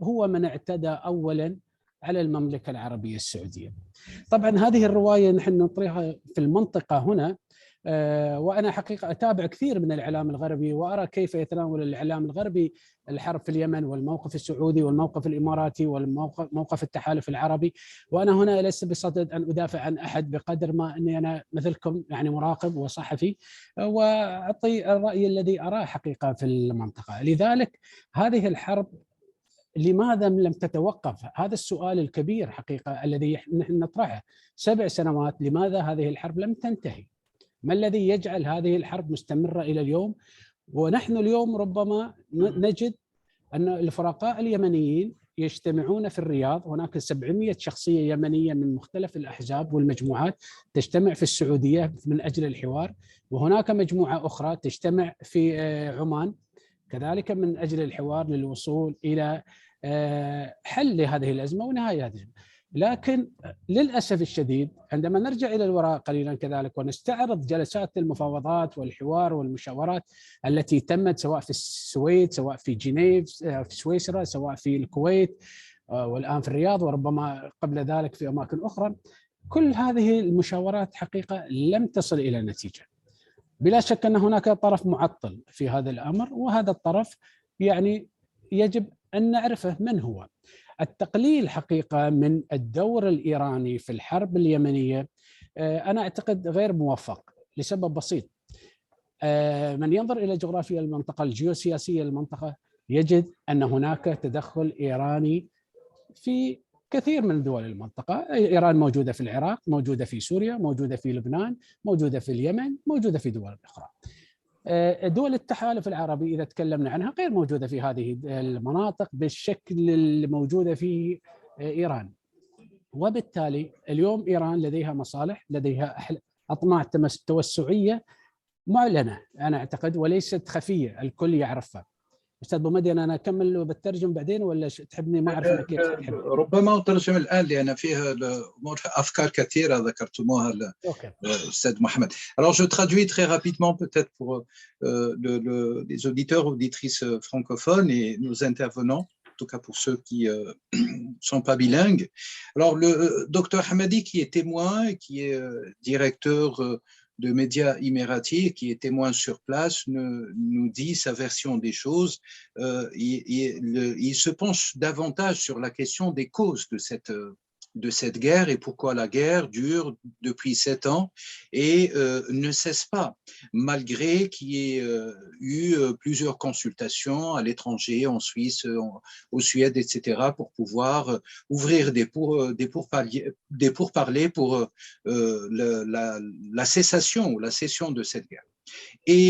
هو من اعتدى أولا على المملكة العربية السعودية. طبعا هذه الرواية نحن نطرحها في المنطقة هنا، وأنا حقيقة أتابع كثير من الإعلام الغربي وأرى كيف يتناول الإعلام الغربي الحرب في اليمن والموقف السعودي والموقف الإماراتي والموقف التحالف العربي، وأنا هنا لست بصدد أن أدافع عن أحد بقدر ما أني أنا مثلكم يعني مراقب وصحفي، وأعطي الرأي الذي أراه حقيقة في المنطقة. لذلك هذه الحرب لماذا لم تتوقف؟ هذا السؤال الكبير حقيقة الذي نحن نطرحه. 7 سنوات لماذا هذه الحرب لم تنتهي؟ ما الذي يجعل هذه الحرب مستمرة إلى اليوم؟ ونحن اليوم ربما نجد أن الفرقاء اليمنيين يجتمعون في الرياض، هناك 700 شخصية يمنية من مختلف الأحزاب والمجموعات تجتمع في السعودية من أجل الحوار، وهناك مجموعة أخرى تجتمع في عمان كذلك من أجل الحوار للوصول إلى حل لهذه الأزمة ونهاية هذه الأزمة. لكن للأسف الشديد عندما نرجع إلى الوراء قليلا كذلك ونستعرض جلسات المفاوضات والحوار والمشاورات التي تمت سواء في السويد، سواء في جنيف، في سويسرا، سواء في الكويت، والآن في الرياض، وربما قبل ذلك في أماكن أخرى، كل هذه المشاورات حقيقة لم تصل إلى نتيجة. بلا شك أن هناك طرف معطل في هذا الأمر، وهذا الطرف يعني يجب أن نعرفه من هو. التقليل حقيقة من الدور الإيراني في الحرب اليمنية أنا أعتقد غير موفق لسبب بسيط. من ينظر إلى جغرافيا المنطقة الجيوسياسية للمنطقة يجد أن هناك تدخل إيراني في كثير من دول المنطقة. إيران موجودة في العراق، موجودة في سوريا، موجودة في لبنان، موجودة في اليمن، موجودة في دول أخرى. دول التحالف العربي إذا تكلمنا عنها غير موجودة في هذه المناطق بالشكل الموجودة في إيران، وبالتالي اليوم إيران لديها مصالح، لديها أطماع توسعية معلنة أنا أعتقد وليست خفية الكل يعرفها. أستاذ أبو مدين أنا أكمل وبترجم بعدين ولا تحبني ما أعرف أنا كيف تحب؟ ربما أترجم الآن لأن فيها أفكار كثيرة ذكرتموها الأستاذ محمد. Alors je traduis très rapidement peut-être pour les auditeurs ou auditrices francophones et nos intervenants, en tout cas pour ceux qui ne sont pas bilingues. Alors le docteur Hamadi qui est témoin et qui est directeur médias émiratis qui est témoin sur place nous dit sa version des choses. Il se penche davantage sur la question des causes de cette guerre et pourquoi la guerre dure depuis 7 ans et ne cesse pas, malgré qu'il y ait eu plusieurs consultations à l'étranger, en Suisse, au Suède, etc., pour pouvoir ouvrir des pourparlers pour la cessation ou la cession de cette guerre. Et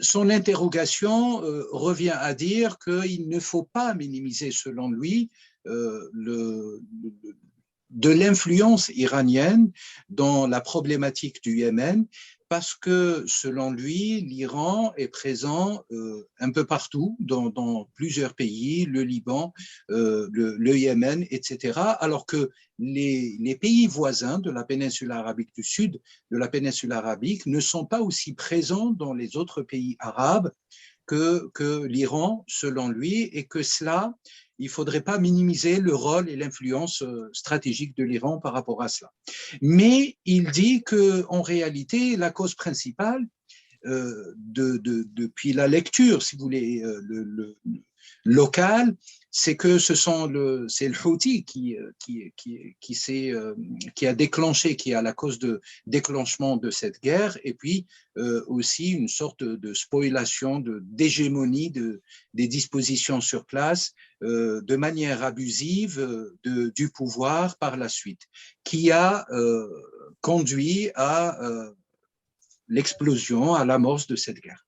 son interrogation revient à dire qu'il ne faut pas minimiser, selon lui, de l'influence iranienne dans la problématique du Yémen, parce que, selon lui, l'Iran est présent un peu partout, dans plusieurs pays, le Liban, le Yémen, etc., alors que les pays voisins de la péninsule arabique du Sud, de la péninsule arabique, ne sont pas aussi présents dans les autres pays arabes que l'Iran, selon lui, et que cela, il ne faudrait pas minimiser le rôle et l'influence stratégique de l'Iran par rapport à cela. Mais il dit qu'en réalité, la cause principale, depuis la lecture, si vous voulez, locale, c'est que c'est le Houthi qui a déclenché, qui a la cause de déclenchement de cette guerre, et puis aussi une sorte de spoliation, d'hégémonie des dispositions sur place, de manière abusive du pouvoir par la suite, qui a conduit à l'explosion, à l'amorce de cette guerre.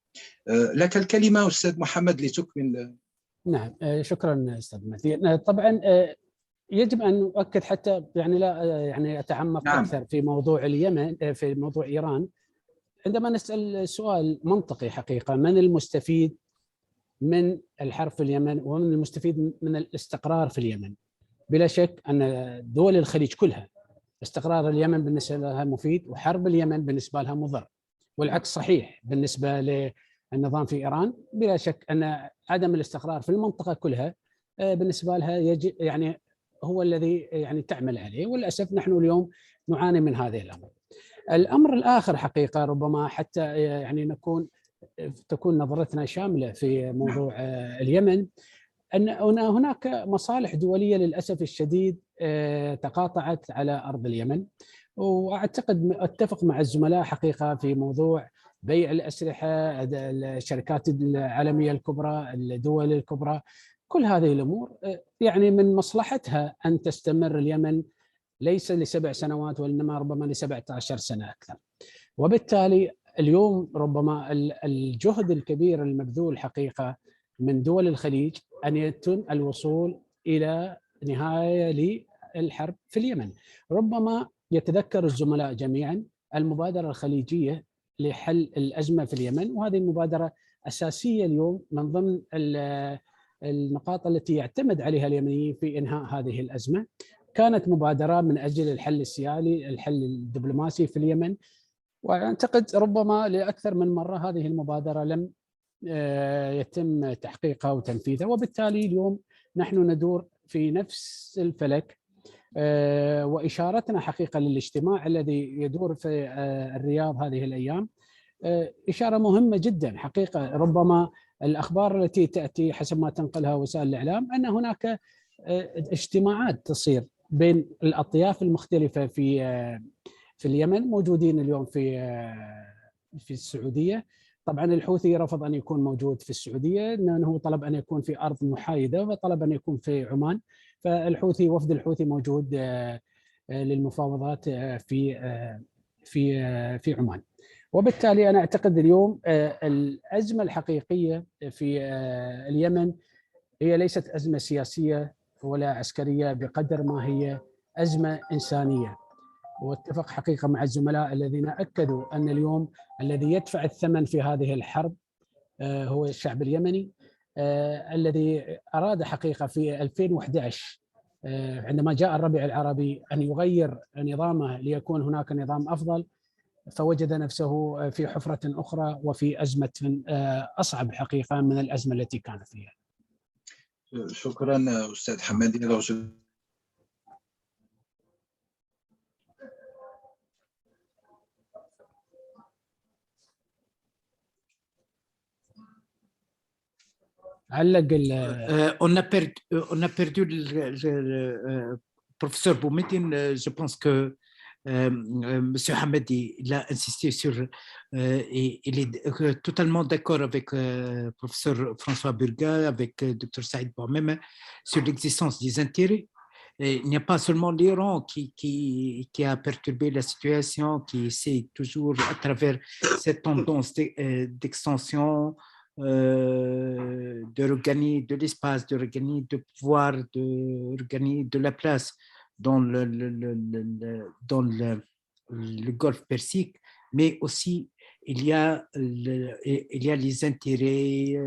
لك الكلمة أستاذ محمد لتكمل. نعم، شكرا استاذ مثير. طبعا يجب ان نؤكد حتى يعني لا يعني اتعمق اكثر في موضوع اليمن، في موضوع ايران. عندما نسال سؤال منطقي حقيقه، من المستفيد من الحرب في اليمن ومن المستفيد من الاستقرار في اليمن؟ بلا شك ان دول الخليج كلها استقرار اليمن بالنسبه لها مفيد، وحرب اليمن بالنسبه لها مضر، والعكس صحيح بالنسبه للنظام في ايران. بلا شك ان عدم الاستقرار في المنطقه كلها بالنسبه لها يجب يعني هو الذي يعني تعمل عليه، وللاسف نحن اليوم نعاني من هذا الامر. الامر الاخر حقيقه ربما حتى يعني تكون نظرتنا شامله في موضوع اليمن، ان هناك مصالح دوليه للاسف الشديد تقاطعت على ارض اليمن، واعتقد اتفق مع الزملاء حقيقه في موضوع بيع الاسلحه، الشركات العالميه الكبرى، الدول الكبرى، كل هذه الامور يعني من مصلحتها ان تستمر اليمن ليس ل7 سنوات وانما ربما ل17 سنه اكثر. وبالتالي اليوم ربما الجهد الكبير المبذول حقيقه من دول الخليج ان يتم الوصول الى نهايه للحرب في اليمن. ربما يتذكر الزملاء جميعا المبادره الخليجيه لحل الازمه في اليمن، وهذه المبادره اساسيه اليوم من ضمن النقاط التي يعتمد عليها اليمنيين في انهاء هذه الازمه. كانت مبادره من اجل الحل السيالي، الحل الدبلوماسي في اليمن، واعتقد ربما لاكثر من مره هذه المبادره لم يتم تحقيقها وتنفيذها، وبالتالي اليوم نحن ندور في نفس الفلك. وإشارتنا حقيقة للاجتماع الذي يدور في الرياض هذه الأيام إشارة مهمة جدا حقيقة. ربما الأخبار التي تأتي حسب ما تنقلها وسائل الإعلام أن هناك اجتماعات تصير بين الأطياف المختلفة في اليمن، موجودين اليوم في السعودية. طبعا الحوثي رفض أن يكون موجود في السعودية، لأنه طلب أن يكون في أرض محايدة، وطلب أن يكون في عمان. فالحوثي وفد الحوثي موجود للمفاوضات في عمان. وبالتالي أنا أعتقد اليوم الأزمة الحقيقية في اليمن هي ليست أزمة سياسية ولا عسكرية بقدر ما هي أزمة إنسانية. واتفق حقيقة مع الزملاء الذين أكدوا أن اليوم الذي يدفع الثمن في هذه الحرب هو الشعب اليمني، الذي أراد حقيقة في 2011 عندما جاء الربيع العربي أن يغير نظامه ليكون هناك نظام أفضل، فوجد نفسه في حفرة أخرى وفي أزمة أصعب حقيقة من الأزمة التي كان فيها. شكرا أستاذ حمادي. علق on a perdu le professeur Boumediene. Je pense que Monsieur Hamadi, il a insisté sur, il est totalement d'accord avec professeur François Burga, avec Dr Saïd Bouamema sur l'existence des intérêts. Et il n'y a pas seulement l'Iran qui a perturbé la situation, qui essaie toujours à travers cette tendance d'extension de regagner de l'espace, de regagner de pouvoir, de regagner de la place dans le golfe Persique, mais aussi il y a les intérêts,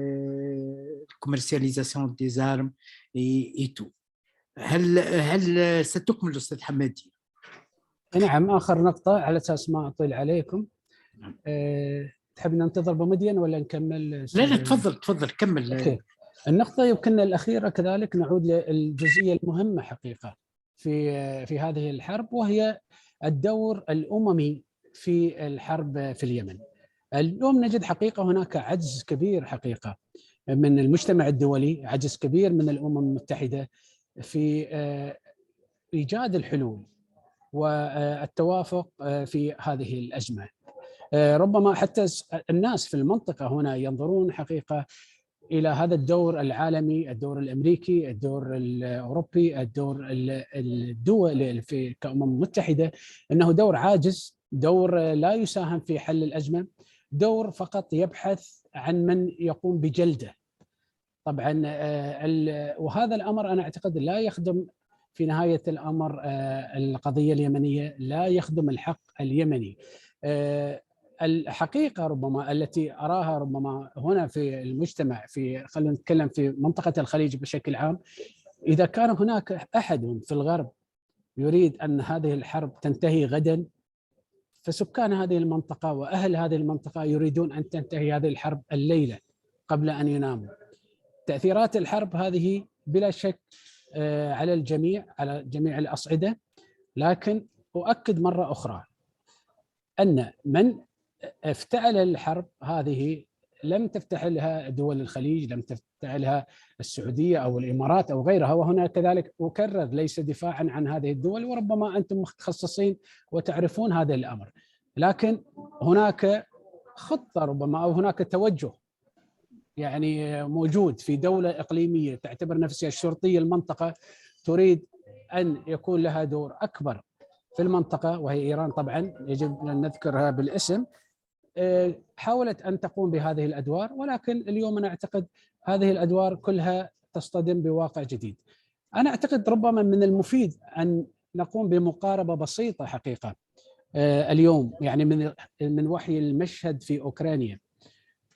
commercialisation des armes et tout. هل ستكمل أستاذ حمادي؟ نعم، آخر نقطة على أساس ما أطيل عليكم. تحب ننتظر بوميديان ولا نكمل؟ لا تفضل كمل. أوكي. النقطة يمكن الأخيرة كذلك نعود للجزئية المهمة حقيقة في هذه الحرب، وهي الدور الأممي في الحرب في اليمن. اليوم نجد حقيقة هناك عجز كبير حقيقة من المجتمع الدولي، عجز كبير من الأمم المتحدة في إيجاد الحلول والتوافق في هذه الأزمة. ربما حتى الناس في المنطقة هنا ينظرون حقيقة إلى هذا الدور العالمي، الدور الأمريكي، الدور الأوروبي، الدور الدول في كأمم متحدة، أنه دور عاجز، دور لا يساهم في حل الأزمة، دور فقط يبحث عن من يقوم بجلده. طبعا وهذا الأمر أنا أعتقد لا يخدم في نهاية الأمر القضية اليمنية، لا يخدم الحق اليمني. الحقيقة ربما التي أراها ربما هنا في المجتمع، خلينا نتكلم في منطقة الخليج بشكل عام، إذا كان هناك أحد في الغرب يريد أن هذه الحرب تنتهي غدا، فسكان هذه المنطقة وأهل هذه المنطقة يريدون أن تنتهي هذه الحرب الليلة قبل أن يناموا. تأثيرات الحرب هذه بلا شك على الجميع، على جميع الأصعدة، لكن أؤكد مرة أخرى أن من افتعل الحرب هذه لم تفتعلها دول الخليج، لم تفتعلها السعودية أو الإمارات أو غيرها. وهنا كذلك أكرر ليس دفاعا عن هذه الدول، وربما أنتم متخصصين وتعرفون هذا الأمر، لكن هناك خطة ربما أو هناك توجه يعني موجود في دولة إقليمية تعتبر نفسها الشرطية المنطقة، تريد أن يكون لها دور أكبر في المنطقة، وهي إيران طبعا يجب أن نذكرها بالاسم. حاولت أن تقوم بهذه الأدوار، ولكن اليوم أنا أعتقد هذه الأدوار كلها تصطدم بواقع جديد. أنا أعتقد ربما من المفيد أن نقوم بمقاربة بسيطة حقيقة اليوم، يعني من وحي المشهد في أوكرانيا.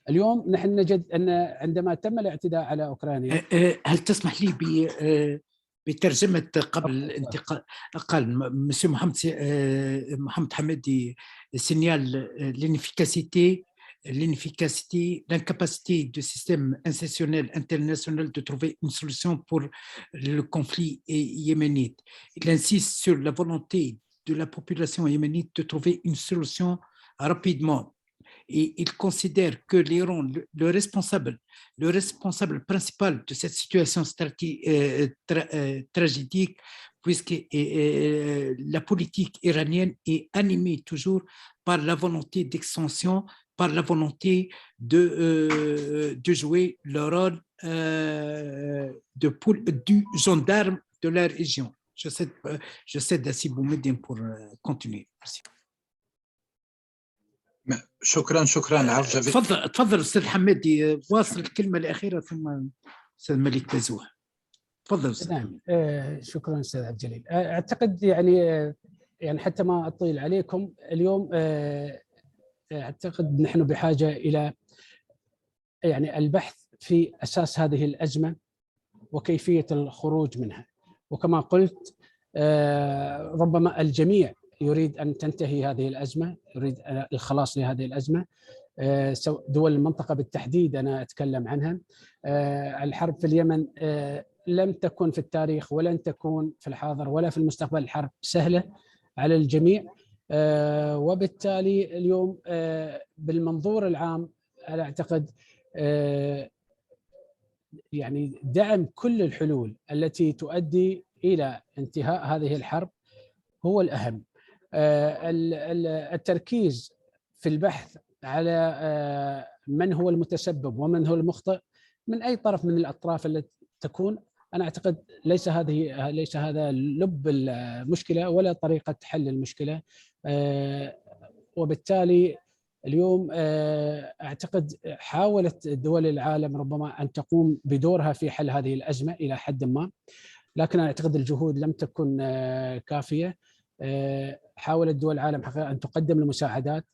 اليوم نحن نجد أن عندما تم الاعتداء على أوكرانيا، هل تسمح لي بترجمة قبل الانتقال؟ قال مسيو محمد حمادي signale l'inefficacité, l'incapacité du système institutionnel international de trouver une solution pour le conflit yéménite. Il insiste sur la volonté de la population yéménite de trouver une solution rapidement. Et il considère que l'Iran, le responsable principal de cette situation tragédique, puisque la politique iranienne est animée toujours par la volonté d'extension, par la volonté de jouer le rôle du gendarme de la région. Je cède à Boumediene pour continuer. Merci. شكرا تفضل استاذ حمادي، واصل الكلمه الاخيره ثم استاذ مليك بازوح. تفضل استاذ. نعم شكرا استاذ عبد الجليل. اعتقد يعني حتى ما اطيل عليكم اليوم، اعتقد نحن بحاجه الى يعني البحث في اساس هذه الازمه وكيفيه الخروج منها. وكما قلت ربما الجميع يريد أن تنتهي هذه الأزمة، يريد الخلاص لهذه الأزمة، دول المنطقة بالتحديد أنا أتكلم عنها. الحرب في اليمن لم تكن في التاريخ ولن تكون في الحاضر ولا في المستقبل الحرب سهلة على الجميع، وبالتالي اليوم بالمنظور العام أنا أعتقد يعني دعم كل الحلول التي تؤدي إلى انتهاء هذه الحرب هو الأهم. التركيز في البحث على من هو المتسبب ومن هو المخطئ من أي طرف من الأطراف التي تكون، أنا أعتقد ليس هذا لب المشكلة ولا طريقة حل المشكلة. وبالتالي اليوم أعتقد حاولت دول العالم ربما أن تقوم بدورها في حل هذه الأزمة إلى حد ما، لكن أعتقد الجهود لم تكن كافية. حاولت دول العالم حقيقة أن تقدم المساعدات،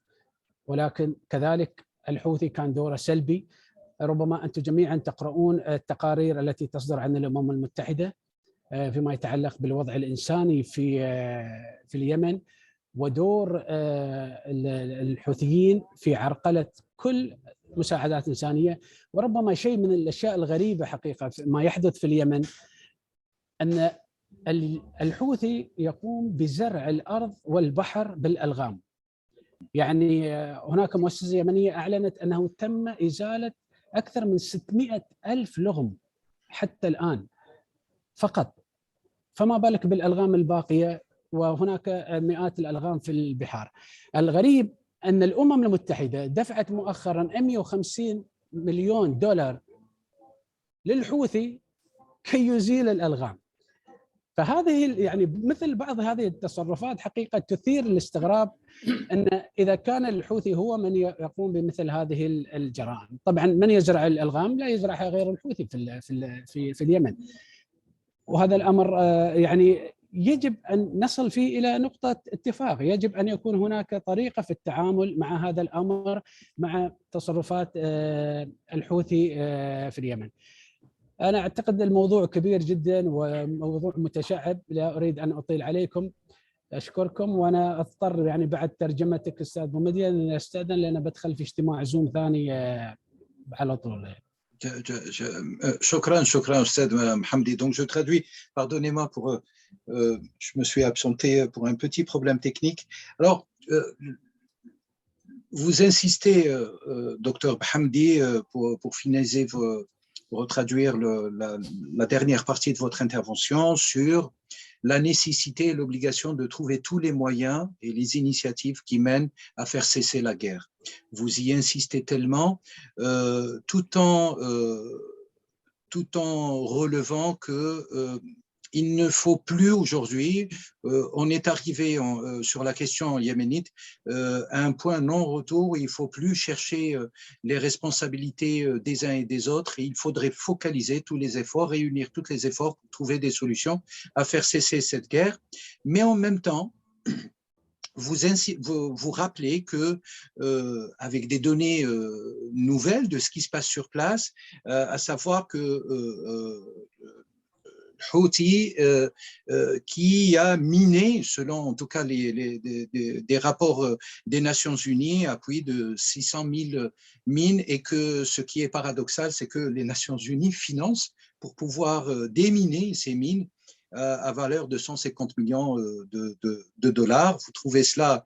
ولكن كذلك الحوثي كان دوره سلبي. ربما أنتم جميعا تقرؤون التقارير التي تصدر عن الأمم المتحدة فيما يتعلق بالوضع الإنساني في اليمن ودور الحوثيين في عرقلة كل مساعدات إنسانية. وربما شيء من الأشياء الغريبة حقيقة ما يحدث في اليمن أن الحوثي يقوم بزرع الأرض والبحر بالألغام. يعني هناك مؤسسة يمنية أعلنت أنه تم إزالة أكثر من 600,000 لغم حتى الآن فقط، فما بالك بالألغام الباقية، وهناك مئات الألغام في البحار. الغريب أن الأمم المتحدة دفعت مؤخرا 150 مليون دولار للحوثي كي يزيل الألغام. فهذه يعني مثل بعض هذه التصرفات حقيقة تثير الاستغراب أن إذا كان الحوثي هو من يقوم بمثل هذه الجرائم. طبعا من يزرع الألغام لا يزرعها غير الحوثي في اليمن، وهذا الأمر يعني يجب أن نصل فيه إلى نقطة اتفاق. يجب أن يكون هناك طريقة في التعامل مع هذا الأمر، مع تصرفات الحوثي في اليمن. أنا أعتقد الموضوع كبير جدا وموضوع متشعب، لا أريد أن أطيل عليكم. أشكركم، وأنا أضطر يعني بعد ترجمتك أستاذ بومدين أن أستأذن لأن بدخل في اجتماع زوم ثاني على طول. Shukran, Ustad Mohamdi. Donc, je traduis, pardonnez-moi pour, je me suis absenté pour un petit problème technique. Alors, vous insistez, docteur Mohamdi, pour finaliser, retraduire la dernière partie de votre intervention sur la nécessité et l'obligation de trouver tous les moyens et les initiatives qui mènent à faire cesser la guerre. Vous y insistez tellement, tout en relevant que il ne faut plus aujourd'hui, on est arrivé sur la question yéménite à un point non-retour où il ne faut plus chercher les responsabilités des uns et des autres. Et il faudrait focaliser tous les efforts, réunir tous les efforts pour trouver des solutions à faire cesser cette guerre. Mais en même temps, vous rappelez que avec des données nouvelles de ce qui se passe sur place, à savoir que Houthi qui a miné, selon en tout cas des rapports des Nations Unies, à plus de 600 000 mines, et que ce qui est paradoxal, c'est que les Nations Unies financent pour pouvoir déminer ces mines à valeur de 150 millions de dollars. Vous trouvez cela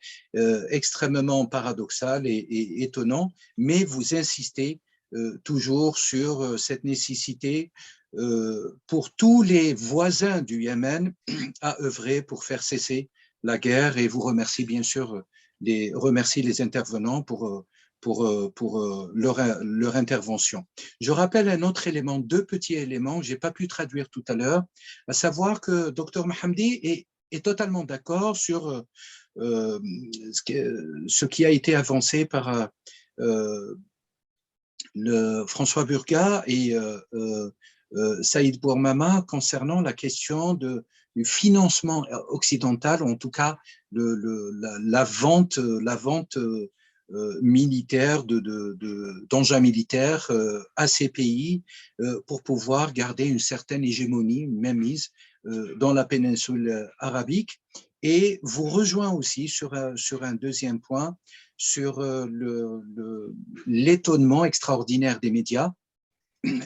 extrêmement paradoxal et étonnant, mais vous insistez toujours sur cette nécessité pour tous les voisins du Yémen à œuvrer pour faire cesser la guerre, et vous remercie bien sûr remercie les intervenants pour leur intervention. Je rappelle un autre élément, deux petits éléments que je n'ai pas pu traduire tout à l'heure, à savoir que Dr Mohamdi est totalement d'accord sur ce qui a été avancé par François Burga et Saïd Bourmama concernant la question du financement occidental, en tout cas la vente militaire d'engins militaires à ces pays pour pouvoir garder une certaine hégémonie, une mainmise dans la péninsule arabique. Et vous rejoint aussi sur un deuxième point, sur l'étonnement extraordinaire des médias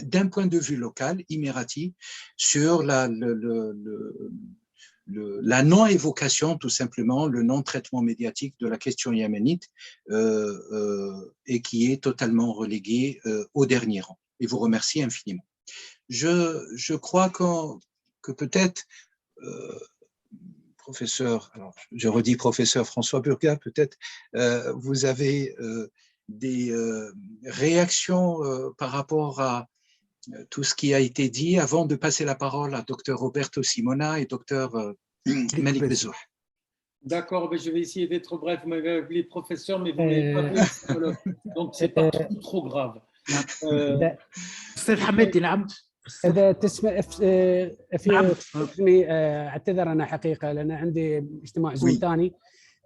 d'un point de vue local, émirati, sur la non-évocation, tout simplement, le non-traitement médiatique de la question yéménite et qui est totalement relégué au dernier rang. Et vous remercie infiniment. je crois que peut-être, professeur, alors je redis professeur François Burgat, peut-être vous avez des réactions par rapport à tout ce qui a été dit avant de passer la parole à Dr Roberto Simona et Dr Malik Bezouh. D'accord, mais je vais essayer d'être bref. Vous m'avez appelé professeur, mais vous m'avez pas appelé psychologue. Donc, c'est pas trop grave. أستاذ حمادي نعم. إذا تسمع في أعتذر أنا حقيقة لأن عندي اجتماع زوم ثاني.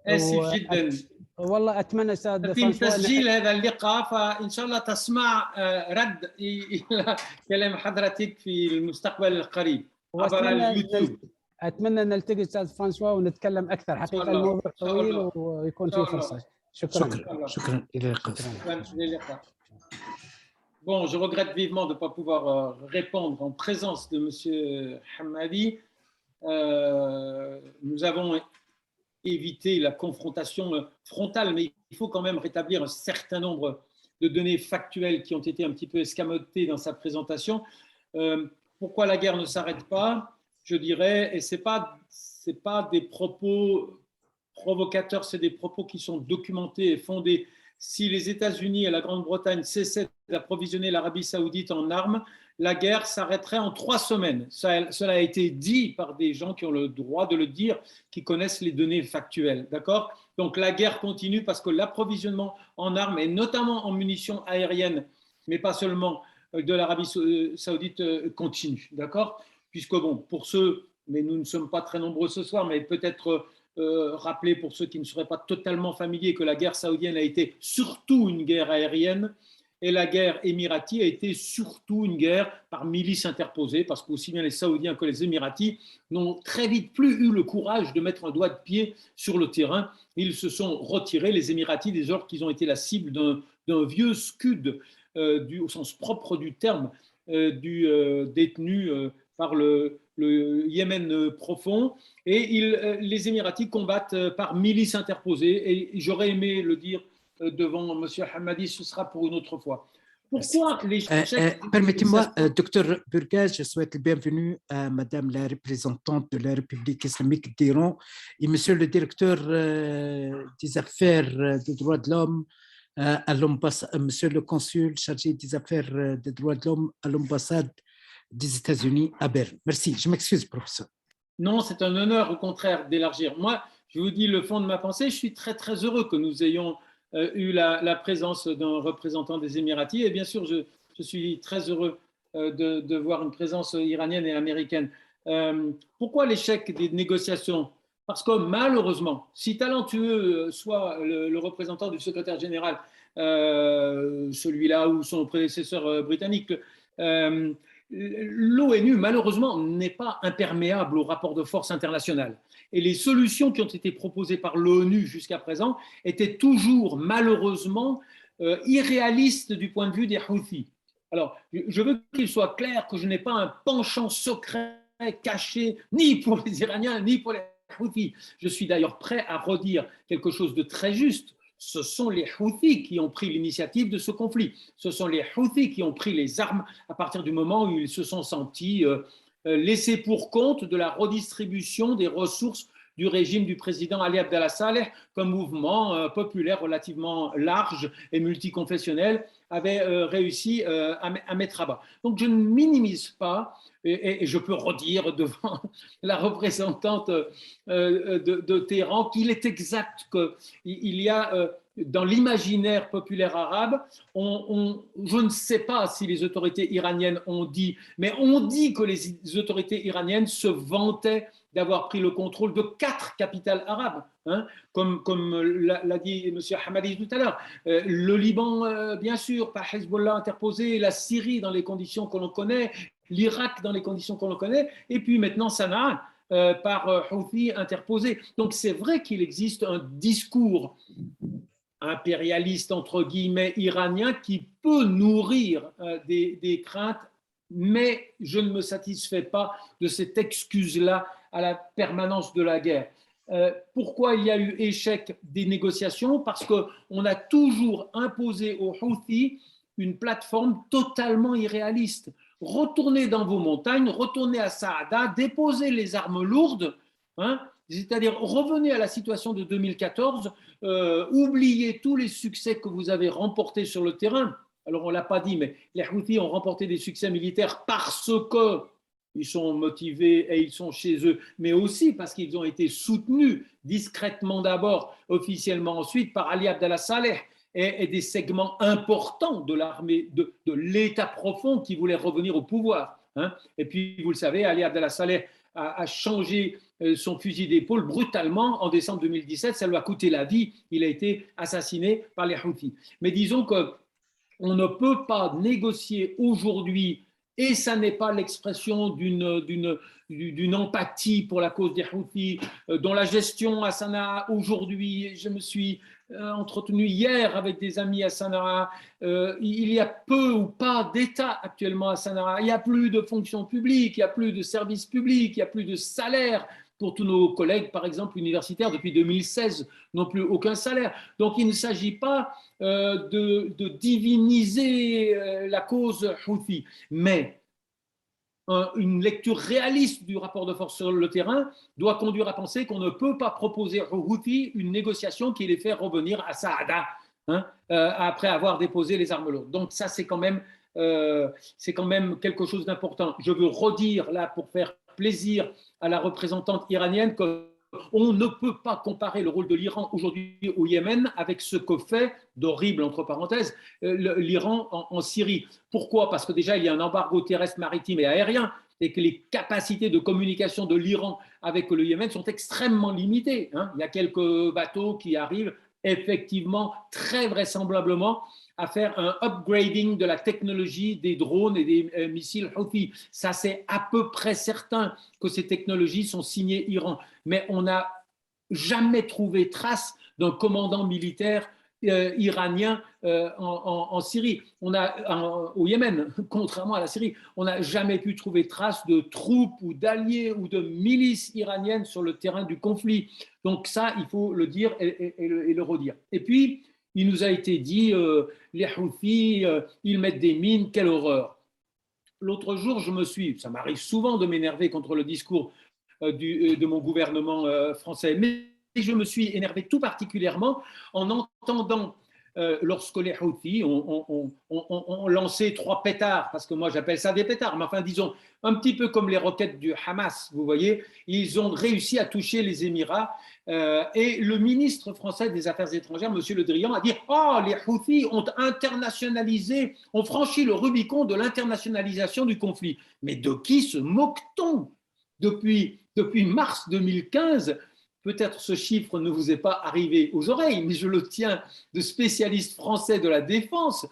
آسف جدا. والله أتمنى أستاذ في تسجيل هذا اللقاء، فإن شاء الله تسمع رد إلى كلام حضرتك في المستقبل القريب عبر اليوتيوب. أتمنى أن نلتقي أستاذ فرانسوا ونتكلم أكثر حقيقة. الموضوع طويل ويكون فيه فرصة. شكرا إلى اللقاء. Bon, je regrette vivement de ne pas pouvoir répondre en présence de M. Hamadi. Nous avons évité la confrontation frontale, mais il faut quand même rétablir un certain nombre de données factuelles qui ont été un petit peu escamotées dans sa présentation. Pourquoi la guerre ne s'arrête pas? Je dirais, et ce n'est pas des propos provocateurs, c'est des propos qui sont documentés et fondés. Si les États-Unis et la Grande-Bretagne cessaient d'approvisionner l'Arabie saoudite en armes, la guerre s'arrêterait en 3 semaines. Cela a été dit par des gens qui ont le droit de le dire, qui connaissent les données factuelles. D'accord? Donc la guerre continue parce que l'approvisionnement en armes, et notamment en munitions aériennes, mais pas seulement de l'Arabie saoudite, continue. D'accord? Puisque, bon, pour ceux, mais nous ne sommes pas très nombreux ce soir, mais peut-être rappeler pour ceux qui ne seraient pas totalement familiers que la guerre saoudienne a été surtout une guerre aérienne et la guerre émiratie a été surtout une guerre par milices interposées, parce qu'aussi bien les Saoudiens que les Émiratis n'ont très vite plus eu le courage de mettre un doigt de pied sur le terrain. Ils se sont retirés, les Émiratis, dès lors qu'ils ont été la cible d'un vieux scud, au sens propre du terme, détenu par le Yémen profond, et les Émiratis combattent par milices interposées, et j'aurais aimé le dire devant M. Hamadi, ce sera pour une autre fois. Pourquoi les permettez-moi, Dr Burgat, je souhaite le bienvenue à Madame la représentante de la République islamique d'Iran et Monsieur le directeur des affaires des droits de l'homme à l'ambassade, Monsieur le consul chargé des affaires des droits de l'homme à l'ambassade des États-Unis à Berne. Merci, je m'excuse, professeur. Non, c'est un honneur au contraire d'élargir. Moi, je vous dis le fond de ma pensée, je suis très très heureux que nous ayons eu la présence d'un représentant des Émiratis, et bien sûr, je suis très heureux de voir une présence iranienne et américaine. Pourquoi l'échec des négociations? Parce que malheureusement, si talentueux soit le représentant du secrétaire général, celui-là ou son prédécesseur britannique, l'ONU, malheureusement, n'est pas imperméable au rapport de force international. Et les solutions qui ont été proposées par l'ONU jusqu'à présent étaient toujours, malheureusement, irréalistes du point de vue des Houthis. Alors, je veux qu'il soit clair que je n'ai pas un penchant secret caché, ni pour les Iraniens, ni pour les Houthis. Je suis d'ailleurs prêt à redire quelque chose de très juste. Ce sont les Houthis qui ont pris l'initiative de ce conflit. Ce sont les Houthis qui ont pris les armes à partir du moment où ils se sont sentis laissés pour compte de la redistribution des ressources du régime du président Ali Abdallah Saleh, qu'un mouvement populaire relativement large et multiconfessionnel avait réussi à mettre à bas. Donc je ne minimise pas, et je peux redire devant la représentante de Téhéran qu'il est exact qu'il y a dans l'imaginaire populaire arabe, je ne sais pas si les autorités iraniennes ont dit, mais on dit que les autorités iraniennes se vantaient d'avoir pris le contrôle de 4 capitales arabes, hein, comme l'a dit M. Hamadi tout à l'heure. Le Liban, bien sûr, par Hezbollah interposé, la Syrie dans les conditions que l'on connaît, l'Irak dans les conditions que l'on connaît, et puis maintenant Sanaa par Houthi interposé. Donc c'est vrai qu'il existe un discours impérialiste, entre guillemets, iranien qui peut nourrir des craintes, mais je ne me satisfais pas de cette excuse-là à la permanence de la guerre. Pourquoi il y a eu échec des négociations? Parce qu'on a toujours imposé aux Houthis une plateforme totalement irréaliste. retournez dans vos montagnes, retournez à Saada, déposez les armes lourdes, hein, c'est-à-dire revenez à la situation de 2014, oubliez tous les succès que vous avez remportés sur le terrain. Alors on ne l'a pas dit, mais les Houthis ont remporté des succès militaires parce qu'ils sont motivés et ils sont chez eux, mais aussi parce qu'ils ont été soutenus discrètement d'abord, officiellement ensuite, par Ali Abdallah Saleh et des segments importants de l'armée, de l'État profond qui voulait revenir au pouvoir. Hein. Et puis, vous le savez, Ali Abdallah Saleh a changé son fusil d'épaule brutalement en décembre 2017. Ça lui a coûté la vie. Il a été assassiné par les Houthis. Mais disons qu'on ne peut pas négocier aujourd'hui, et ça n'est pas l'expression d'une empathie pour la cause des Houthis, dont la gestion à Sanaa aujourd'hui, je me suis entretenu hier avec des amis à Sanaa, il y a peu ou pas d'État actuellement à Sanaa, il n'y a plus de fonction publique, il n'y a plus de services publics, il n'y a plus de salaire pour tous nos collègues, par exemple, universitaires, depuis 2016, n'ont plus aucun salaire. Donc, il ne s'agit pas de diviniser la cause Houthi, mais une lecture réaliste du rapport de force sur le terrain doit conduire à penser qu'on ne peut pas proposer aux Houthis une négociation qui les fait revenir à Saada, hein, après avoir déposé les armes lourdes. Donc ça, c'est quand même quelque chose d'important. Je veux redire là, pour faire plaisir à la représentante iranienne, qu'on ne peut pas comparer le rôle de l'Iran aujourd'hui au Yémen avec ce que fait, d'horrible entre parenthèses, l'Iran en Syrie. Pourquoi? Parce que déjà, il y a un embargo terrestre, maritime et aérien, et que les capacités de communication de l'Iran avec le Yémen sont extrêmement limitées. Hein. Il y a quelques bateaux qui arrivent effectivement, très vraisemblablement, à faire un upgrading de la technologie des drones et des missiles Houthi. Ça, c'est à peu près certain que ces technologies sont signées Iran. Mais on n'a jamais trouvé trace d'un commandant militaire iranien en Syrie. Au Yémen, contrairement à la Syrie, on n'a jamais pu trouver trace de troupes ou d'alliés ou de milices iraniennes sur le terrain du conflit. Donc ça, il faut le dire et le redire. Et puis, il nous a été dit, les Houthis, ils mettent des mines, quelle horreur. L'autre jour, ça m'arrive souvent de m'énerver contre le discours de mon gouvernement français, mais je me suis énervé tout particulièrement en entendant, lorsque les Houthis ont lancé 3 pétards, parce que moi j'appelle ça des pétards, mais enfin disons, un petit peu comme les roquettes du Hamas, vous voyez, ils ont réussi à toucher les Émirats, et le ministre français des Affaires étrangères, M. Le Drian, a dit « Oh, les Houthis ont internationalisé, ont franchi le Rubicon de l'internationalisation du conflit. » Mais de qui se moque-t-on? Depuis mars 2015, peut-être ce chiffre ne vous est pas arrivé aux oreilles, mais je le tiens de spécialistes français de la défense.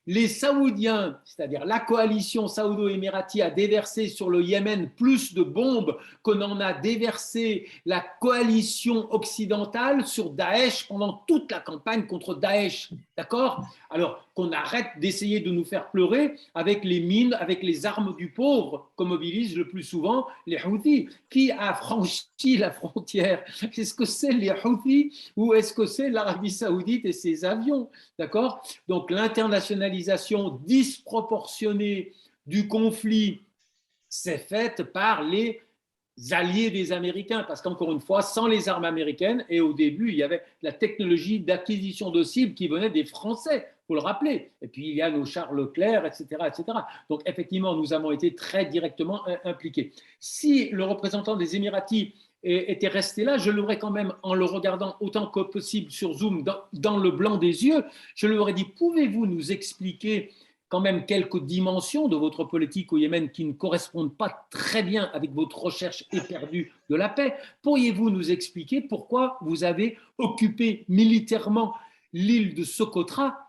Les Saoudiens, c'est-à-dire la coalition saoudo-émiratie, a déversé sur le Yémen plus de bombes qu'on en a déversé la coalition occidentale sur Daesh pendant toute la campagne contre Daesh. D'accord? Alors qu'on arrête d'essayer de nous faire pleurer avec les mines, avec les armes du pauvre, qu'on mobilise le plus souvent les Houthis. Qui a franchi la frontière? Est-ce que c'est les Houthis ou est-ce que c'est l'Arabie Saoudite et ses avions? D'accord? Donc l'internationalisation disproportionnée du conflit s'est faite par les alliés des Américains, parce qu'encore une fois, sans les armes américaines, et au début, il y avait la technologie d'acquisition de cibles qui venait des Français, il faut le rappeler. Et puis, il y a nos chars Leclerc, etc., etc. Donc, effectivement, nous avons été très directement impliqués. Si le représentant des Émiratis était resté là, je l'aurais quand même, en le regardant autant que possible sur Zoom, dans le blanc des yeux, je lui aurais dit, pouvez-vous nous expliquer quand même quelques dimensions de votre politique au Yémen qui ne correspondent pas très bien avec votre recherche éperdue de la paix? Pourriez-vous nous expliquer pourquoi vous avez occupé militairement l'île de Socotra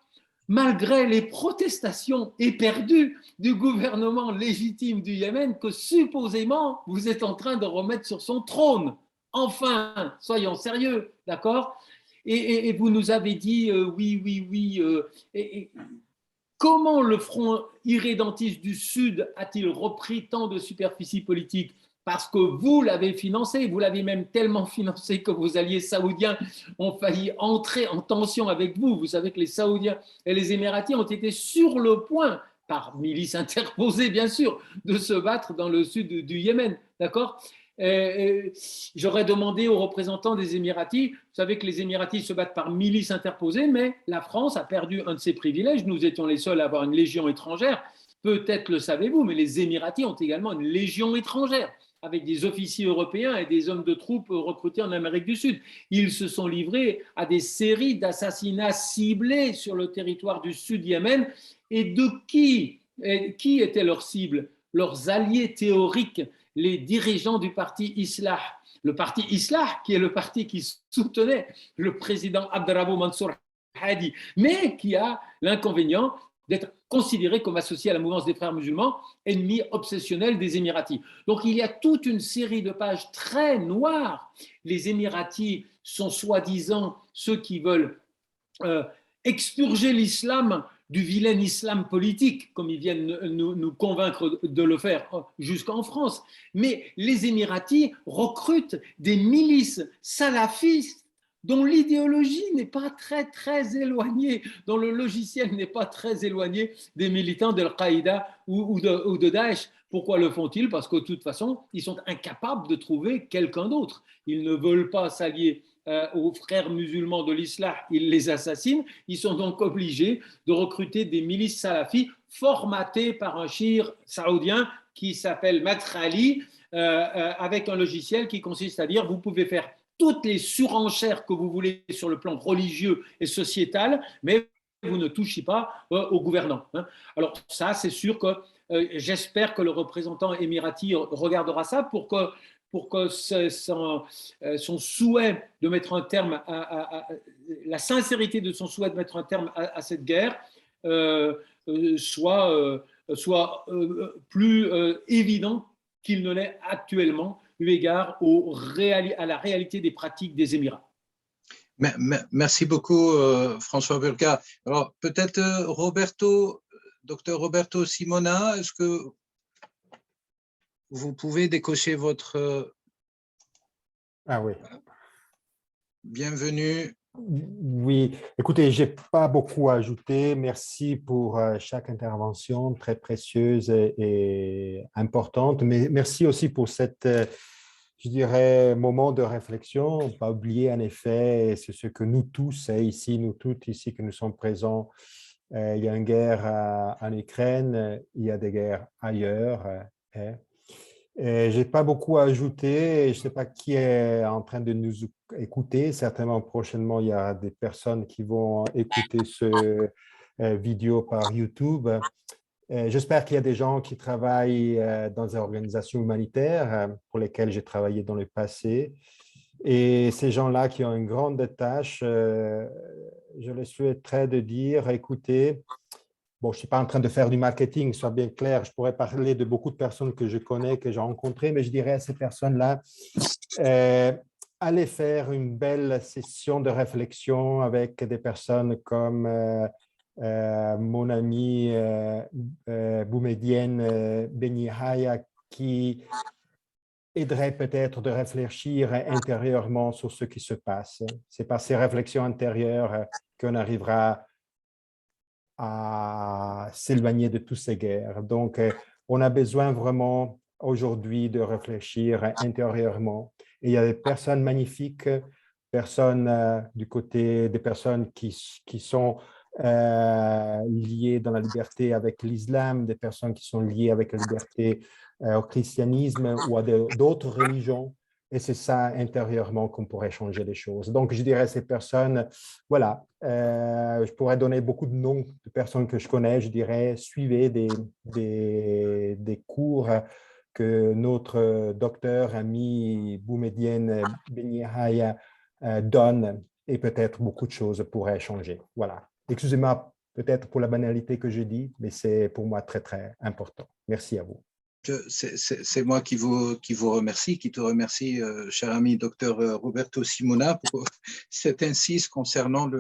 malgré les protestations éperdues du gouvernement légitime du Yémen que supposément vous êtes en train de remettre sur son trône? Enfin, soyons sérieux, d'accord? Et vous nous avez dit oui. Comment le front irrédentiste du Sud a-t-il repris tant de superficie politique? Parce que vous l'avez financé, vous l'avez même tellement financé que vos alliés saoudiens ont failli entrer en tension avec vous. Vous savez que les Saoudiens et les Émiratis ont été sur le point, par milice interposée bien sûr, de se battre dans le sud du Yémen, d'accord? J'aurais demandé aux représentants des Émiratis, vous savez que les Émiratis se battent par milice interposée, mais la France a perdu un de ses privilèges, nous étions les seuls à avoir une légion étrangère, peut-être le savez-vous, mais les Émiratis ont également une légion étrangère, avec des officiers européens et des hommes de troupes recrutés en Amérique du Sud. Ils se sont livrés à des séries d'assassinats ciblés sur le territoire du Sud-Yémen. Et de qui était leur cible? Leurs alliés théoriques, les dirigeants du parti Islah. Le parti Islah, qui est le parti qui soutenait le président Abdrabou Mansour Hadi, mais qui a l'inconvénient d'être considéré comme associé à la mouvance des frères musulmans, ennemi obsessionnel des Émiratis. Donc il y a toute une série de pages très noires. Les Émiratis sont soi-disant ceux qui veulent expurger l'islam du vilain islam politique, comme ils viennent nous convaincre de le faire jusqu'en France. Mais les Émiratis recrutent des milices salafistes dont l'idéologie n'est pas très éloignée, dont le logiciel n'est pas très éloigné des militants d'Al-Qaïda ou de Daesh. Pourquoi le font-ils? Parce que de toute façon, ils sont incapables de trouver quelqu'un d'autre. Ils ne veulent pas s'allier aux frères musulmans de l'islam, ils les assassinent. Ils sont donc obligés de recruter des milices salafis formatées par un shir saoudien qui s'appelle Maître Ali, avec un logiciel qui consiste à dire vous pouvez faire toutes les surenchères que vous voulez sur le plan religieux et sociétal, mais vous ne touchez pas aux gouvernants. Alors ça, c'est sûr que j'espère que le représentant émirati regardera ça pour que son souhait de mettre un terme la sincérité de son souhait de mettre un terme à cette guerre soit plus évident qu'il ne l'est actuellement, eu égard à la réalité des pratiques des Émirats. Merci beaucoup, François Burka. Alors, peut-être docteur Roberto Simona, est-ce que vous pouvez décocher votre… Ah oui. Bienvenue. Oui, écoutez, je n'ai pas beaucoup à ajouter. Merci pour chaque intervention très précieuse et importante. Mais merci aussi pour cette, je dirais, moment de réflexion. Pas oublier, en effet, c'est ce que nous tous, ici, nous toutes ici que nous sommes présents, il y a une guerre en Ukraine, il y a des guerres ailleurs. Je n'ai pas beaucoup à ajouter. Je ne sais pas qui est en train de nous écouter. Certainement, prochainement, il y a des personnes qui vont écouter ce vidéo par YouTube. J'espère qu'il y a des gens qui travaillent dans des organisations humanitaires pour lesquelles j'ai travaillé dans le passé. Et ces gens-là qui ont une grande tâche, je les souhaiterais de dire, écoutez, bon, je ne suis pas en train de faire du marketing, soit bien clair, je pourrais parler de beaucoup de personnes que je connais, que j'ai rencontrées, mais je dirais à ces personnes-là, allez faire une belle session de réflexion avec des personnes comme mon ami Boumedienne Benihaya, qui aiderait peut-être de réfléchir intérieurement sur ce qui se passe. C'est par ces réflexions intérieures qu'on arrivera à s'éloigner de toutes ces guerres. Donc, on a besoin vraiment aujourd'hui de réfléchir intérieurement. Et il y a des personnes magnifiques, personnes du côté des personnes qui sont liées dans la liberté avec l'islam, des personnes qui sont liées avec la liberté au christianisme ou à d'autres religions. Et c'est ça, intérieurement, qu'on pourrait changer les choses. Donc, je dirais à ces personnes, voilà, je pourrais donner beaucoup de noms de personnes que je connais. Je dirais, suivez des cours que notre docteur, ami Boumedienne Benihaya donne, et peut-être beaucoup de choses pourraient changer. Voilà. Excusez-moi peut-être pour la banalité que je dis, mais c'est pour moi très, très important. Merci à vous. C'est moi qui vous remercie, qui te remercie, cher ami docteur Roberto Simona, pour cette insiste concernant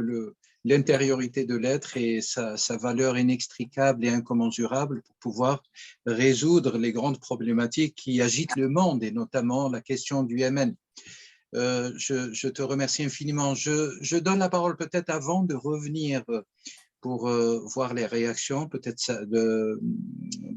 l'intériorité de l'être et sa valeur inextricable et incommensurable pour pouvoir résoudre les grandes problématiques qui agitent le monde, et notamment la question du Yémen. Je te remercie infiniment. Je donne la parole peut-être avant de revenir pour voir les réactions, peut-être de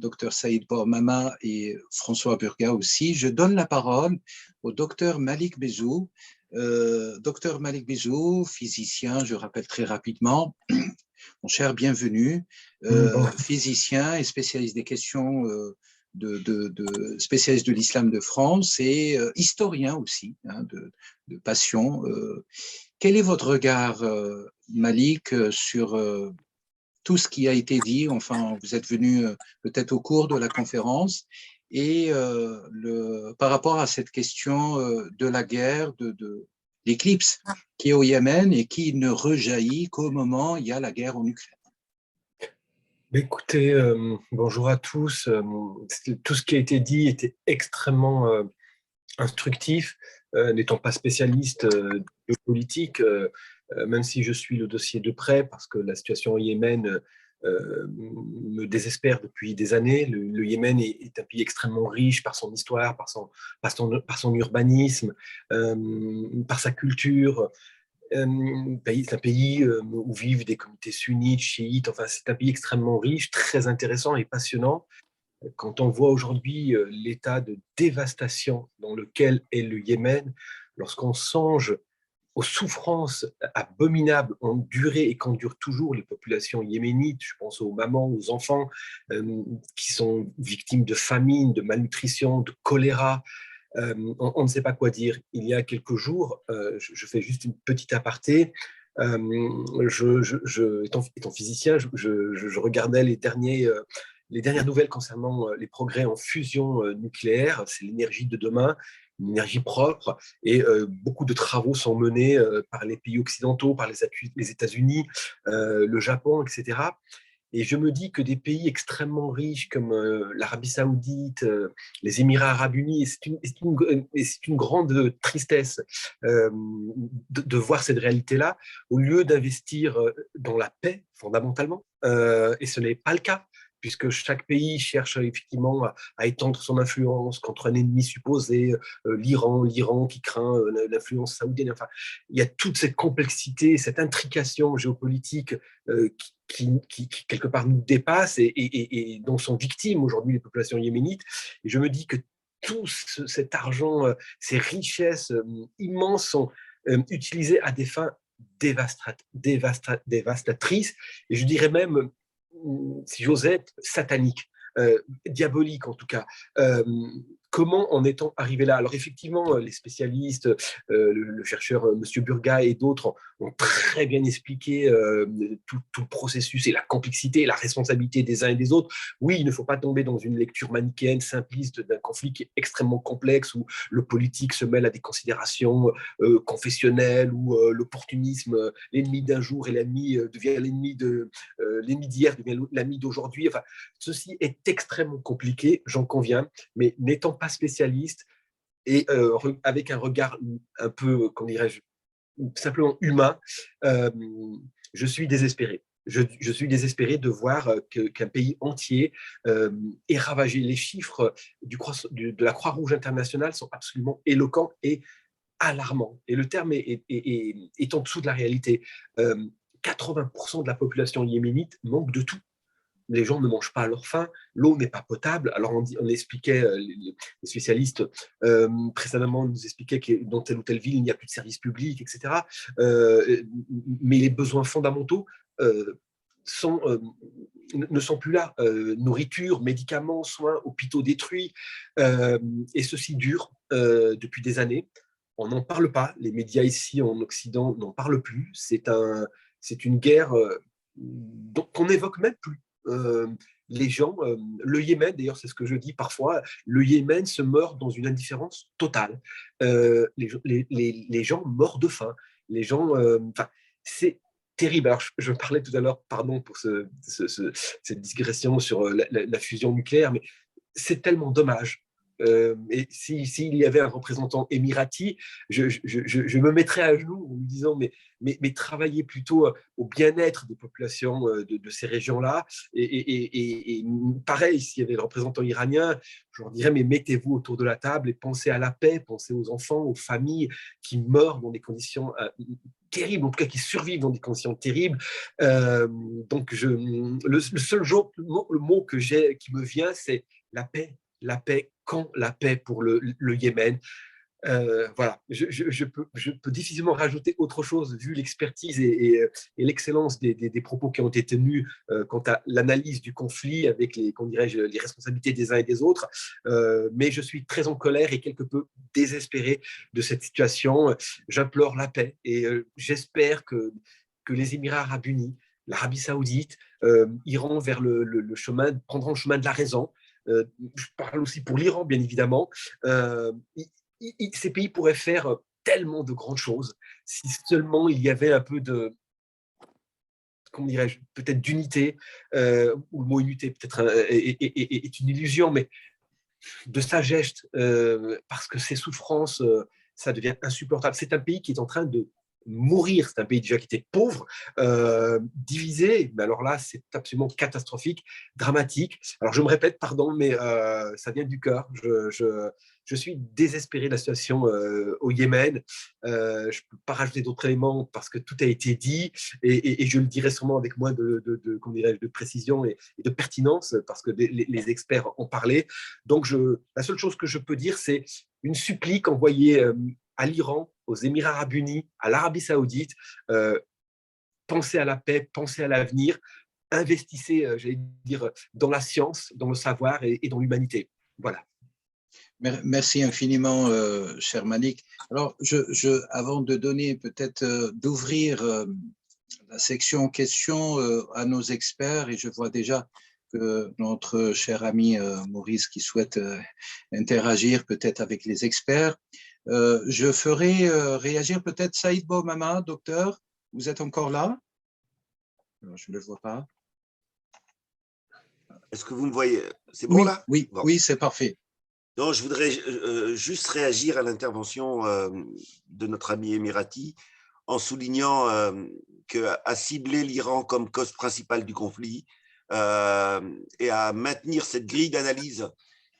Dr Saïd Bourmama et François Burga aussi. Je donne la parole au Dr Malik Bezou. Dr Malik Bezou, physicien, je rappelle très rapidement. Mon cher, bienvenue. Physicien et spécialiste des questions spécialiste de l'islam de France et historien aussi, hein, de passion. Quel est votre regard, Malik, sur tout ce qui a été dit? Enfin, vous êtes venu peut-être au cours de la conférence, et par rapport à cette question de la guerre, de l'éclipse qui est au Yémen et qui ne rejaillit qu'au moment où il y a la guerre en Ukraine. Écoutez, bonjour à tous. Tout ce qui a été dit était extrêmement instructif. N'étant pas spécialiste de politique, même si je suis le dossier de près, parce que la situation au Yémen me désespère depuis des années. Le Yémen est un pays extrêmement riche par son histoire, par son urbanisme, par sa culture. C'est un pays où vivent des communautés sunnites, chiites. Enfin, c'est un pays extrêmement riche, très intéressant et passionnant. Quand on voit aujourd'hui l'état de dévastation dans lequel est le Yémen, lorsqu'on songe aux souffrances abominables ont duré et qu'endurent toujours les populations yéménites, je pense aux mamans, aux enfants qui sont victimes de famine, de malnutrition, de choléra, on ne sait pas quoi dire. Il y a quelques jours, je fais juste une petite aparté, étant physicien, je regardais les dernières nouvelles concernant les progrès en fusion nucléaire. C'est l'énergie de demain, une énergie propre, et beaucoup de travaux sont menés par les pays occidentaux, par les États-Unis, le Japon, etc. Et je me dis que des pays extrêmement riches comme l'Arabie Saoudite, les Émirats Arabes Unis, c'est une grande tristesse de voir cette réalité-là, au lieu d'investir dans la paix, fondamentalement, et ce n'est pas le cas, puisque chaque pays cherche effectivement à étendre son influence contre un ennemi supposé, l'Iran qui craint l'influence saoudienne. Enfin, il y a toute cette complexité, cette intrication géopolitique qui quelque part nous dépasse et dont sont victimes aujourd'hui les populations yéménites. Et je me dis que tout cet argent, ces richesses immenses sont utilisées à des fins dévastatrices, et je dirais même, si j'ose être, satanique, diabolique en tout cas. Comment en est-on arrivé là? Alors effectivement, les spécialistes, le chercheur Monsieur Burga et d'autres ont très bien expliqué tout le processus et la complexité et la responsabilité des uns et des autres. Oui, il ne faut pas tomber dans une lecture manichéenne, simpliste d'un conflit qui est extrêmement complexe, où le politique se mêle à des considérations confessionnelles, où l'opportunisme, l'ennemi d'un jour et devient l'ennemi d'hier devient l'ami d'aujourd'hui. Enfin, ceci est extrêmement compliqué, j'en conviens, mais n'étant pas spécialiste et avec un regard un peu, comment dirais-je, simplement humain, je suis désespéré. Je suis désespéré de voir qu'un pays entier est ravagé. Les chiffres de la Croix-Rouge internationale sont absolument éloquents et alarmants. Et le terme est en dessous de la réalité. 80% de la population yéménite manque de tout. Les gens ne mangent pas à leur faim, l'eau n'est pas potable. Alors on expliquait, les spécialistes précédemment nous expliquaient que dans telle ou telle ville, il n'y a plus de services publics, etc. Mais les besoins fondamentaux ne sont plus là. Nourriture, médicaments, soins, hôpitaux détruits, et ceci dure depuis des années. On n'en parle pas, les médias ici en Occident n'en parlent plus. C'est une guerre qu'on n'évoque même plus. Les gens, le Yémen, d'ailleurs, c'est ce que je dis parfois, le Yémen se meurt dans une indifférence totale. Les gens meurent de faim. Les gens, c'est terrible. Alors, je parlais tout à l'heure, pardon pour cette digression sur la fusion nucléaire, mais c'est tellement dommage Et s'il y avait un représentant émirati, je me mettrais à genoux en lui disant mais travaillez plutôt au bien-être des populations de ces régions-là. Et pareil, s'il y avait le représentant iranien, je leur dirais mais mettez-vous autour de la table et pensez à la paix, pensez aux enfants, aux familles qui meurent dans des conditions terribles, en tout cas qui survivent dans des conditions terribles. Donc le seul le mot qui me vient, c'est la paix. La paix, quand la paix pour le Yémen. Voilà, je peux difficilement rajouter autre chose vu l'expertise et l'excellence des propos qui ont été tenus quant à l'analyse du conflit avec les responsabilités des uns et des autres. Mais je suis très en colère et quelque peu désespéré de cette situation. J'implore la paix et j'espère que les Émirats arabes unis, l'Arabie saoudite iront vers prendront le chemin de la raison. Je parle aussi pour l'Iran, bien évidemment. Ces pays pourraient faire tellement de grandes choses si seulement il y avait un peu de, comment dirais-je, peut-être d'unité, ou le mot unité peut-être est une illusion, mais de sagesse, parce que ces souffrances, ça devient insupportable. C'est un pays qui est en train de mourir. C'est un pays déjà qui était pauvre, divisé. Mais alors là, c'est absolument catastrophique, dramatique. Alors je me répète, pardon, mais ça vient du cœur. Je suis désespéré de la situation au Yémen. Je ne peux pas rajouter d'autres éléments parce que tout a été dit et je le dirai sûrement avec moins de précision et de pertinence parce que les experts ont parlé. Donc la seule chose que je peux dire, c'est une supplique envoyée à l'Iran, aux Émirats arabes unis, à l'Arabie saoudite. Pensez à la paix, pensez à l'avenir, investissez, j'allais dire, dans la science, dans le savoir et dans l'humanité. Voilà. Merci infiniment, cher Malik. Alors, avant de donner, peut-être d'ouvrir la section questions à nos experts, et je vois déjà que notre cher ami Maurice qui souhaite interagir peut-être avec les experts, je ferai réagir peut-être Saïd Boumama, docteur. Vous êtes encore là? Alors, je ne le vois pas. Est-ce que vous me voyez? C'est bon là? Oui, bon. Oui, c'est parfait. Non, je voudrais juste réagir à l'intervention de notre ami émirati en soulignant qu'à cibler l'Iran comme cause principale du conflit et à maintenir cette grille d'analyse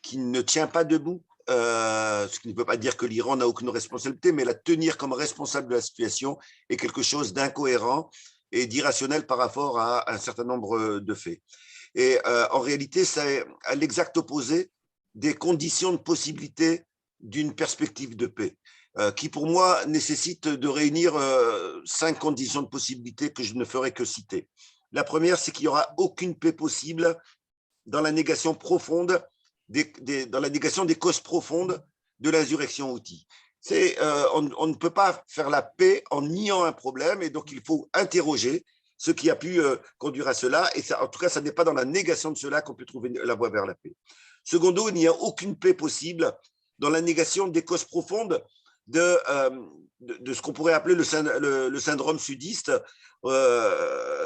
qui ne tient pas debout, ce qui ne veut pas dire que l'Iran n'a aucune responsabilité, mais la tenir comme responsable de la situation est quelque chose d'incohérent et d'irrationnel par rapport à un certain nombre de faits. Et en réalité, c'est à l'exact opposé des conditions de possibilité d'une perspective de paix, qui pour moi nécessite de réunir 5 conditions de possibilité que je ne ferai que citer. La première, c'est qu'il n'y aura aucune paix possible dans la négation profonde, dans la négation des causes profondes de l'insurrection houthi. On ne peut pas faire la paix en niant un problème, et donc il faut interroger ce qui a pu conduire à cela, et ça, en tout cas, ça n'est pas dans la négation de cela qu'on peut trouver la voie vers la paix. Secondo, il n'y a aucune paix possible dans la négation des causes profondes de ce qu'on pourrait appeler le syndrome sudiste,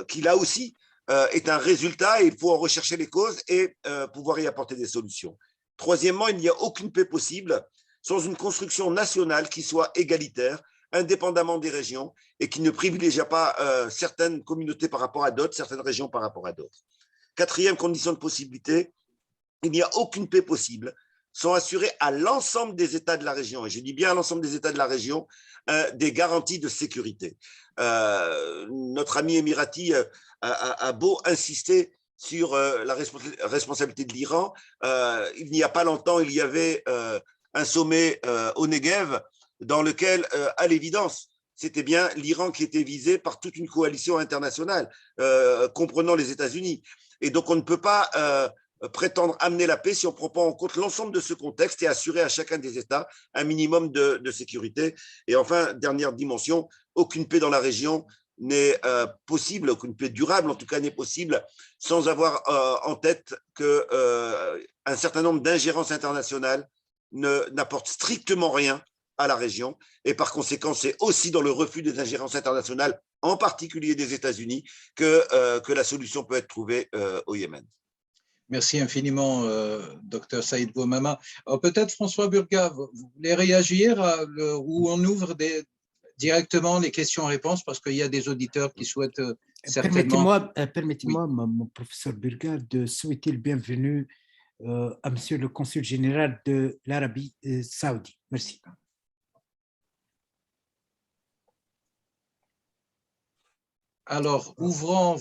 qui là aussi est un résultat et il faut en rechercher les causes et pouvoir y apporter des solutions. Troisièmement, il n'y a aucune paix possible sans une construction nationale qui soit égalitaire, indépendamment des régions et qui ne privilégie pas certaines communautés par rapport à d'autres, certaines régions par rapport à d'autres. Quatrième condition de possibilité, il n'y a aucune paix possible sans assurer à l'ensemble des États de la région, et je dis bien à l'ensemble des États de la région, des garanties de sécurité. Notre ami émirati a beau insister sur la responsabilité de l'Iran, il n'y a pas longtemps, il y avait un sommet au Negev dans lequel, à l'évidence, c'était bien l'Iran qui était visé par toute une coalition internationale, comprenant les États-Unis. Et donc, on ne peut pas prétendre amener la paix si on ne prend pas en compte l'ensemble de ce contexte et assurer à chacun des États un minimum de sécurité. Et enfin, dernière dimension, aucune paix dans la région n'est possible, aucune paix durable en tout cas n'est possible sans avoir en tête qu'un certain nombre d'ingérences internationales n'apportent strictement rien à la région, et par conséquent, c'est aussi dans le refus des ingérences internationales, en particulier des États-Unis, que la solution peut être trouvée au Yémen. Merci infiniment, Dr Saïd Boumama. Peut-être François Burga, vous voulez réagir où on ouvre directement les questions-réponses parce qu'il y a des auditeurs qui souhaitent certainement… Permettez-moi, mon professeur Burga, de souhaiter le bienvenu à Monsieur le Consul général de l'Arabie Saoudite. Merci. Alors, ouvrant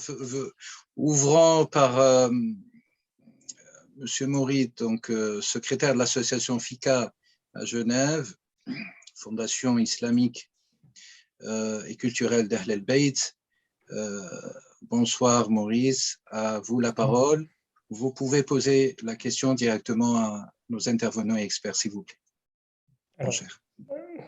par Monsieur Mourid, donc secrétaire de l'association FICA à Genève, Fondation islamique et culturelle d'Ahl el-Bayt. Bonsoir Maurice, à vous la parole. Vous pouvez poser la question directement à nos intervenants et experts, s'il vous plaît. Alors,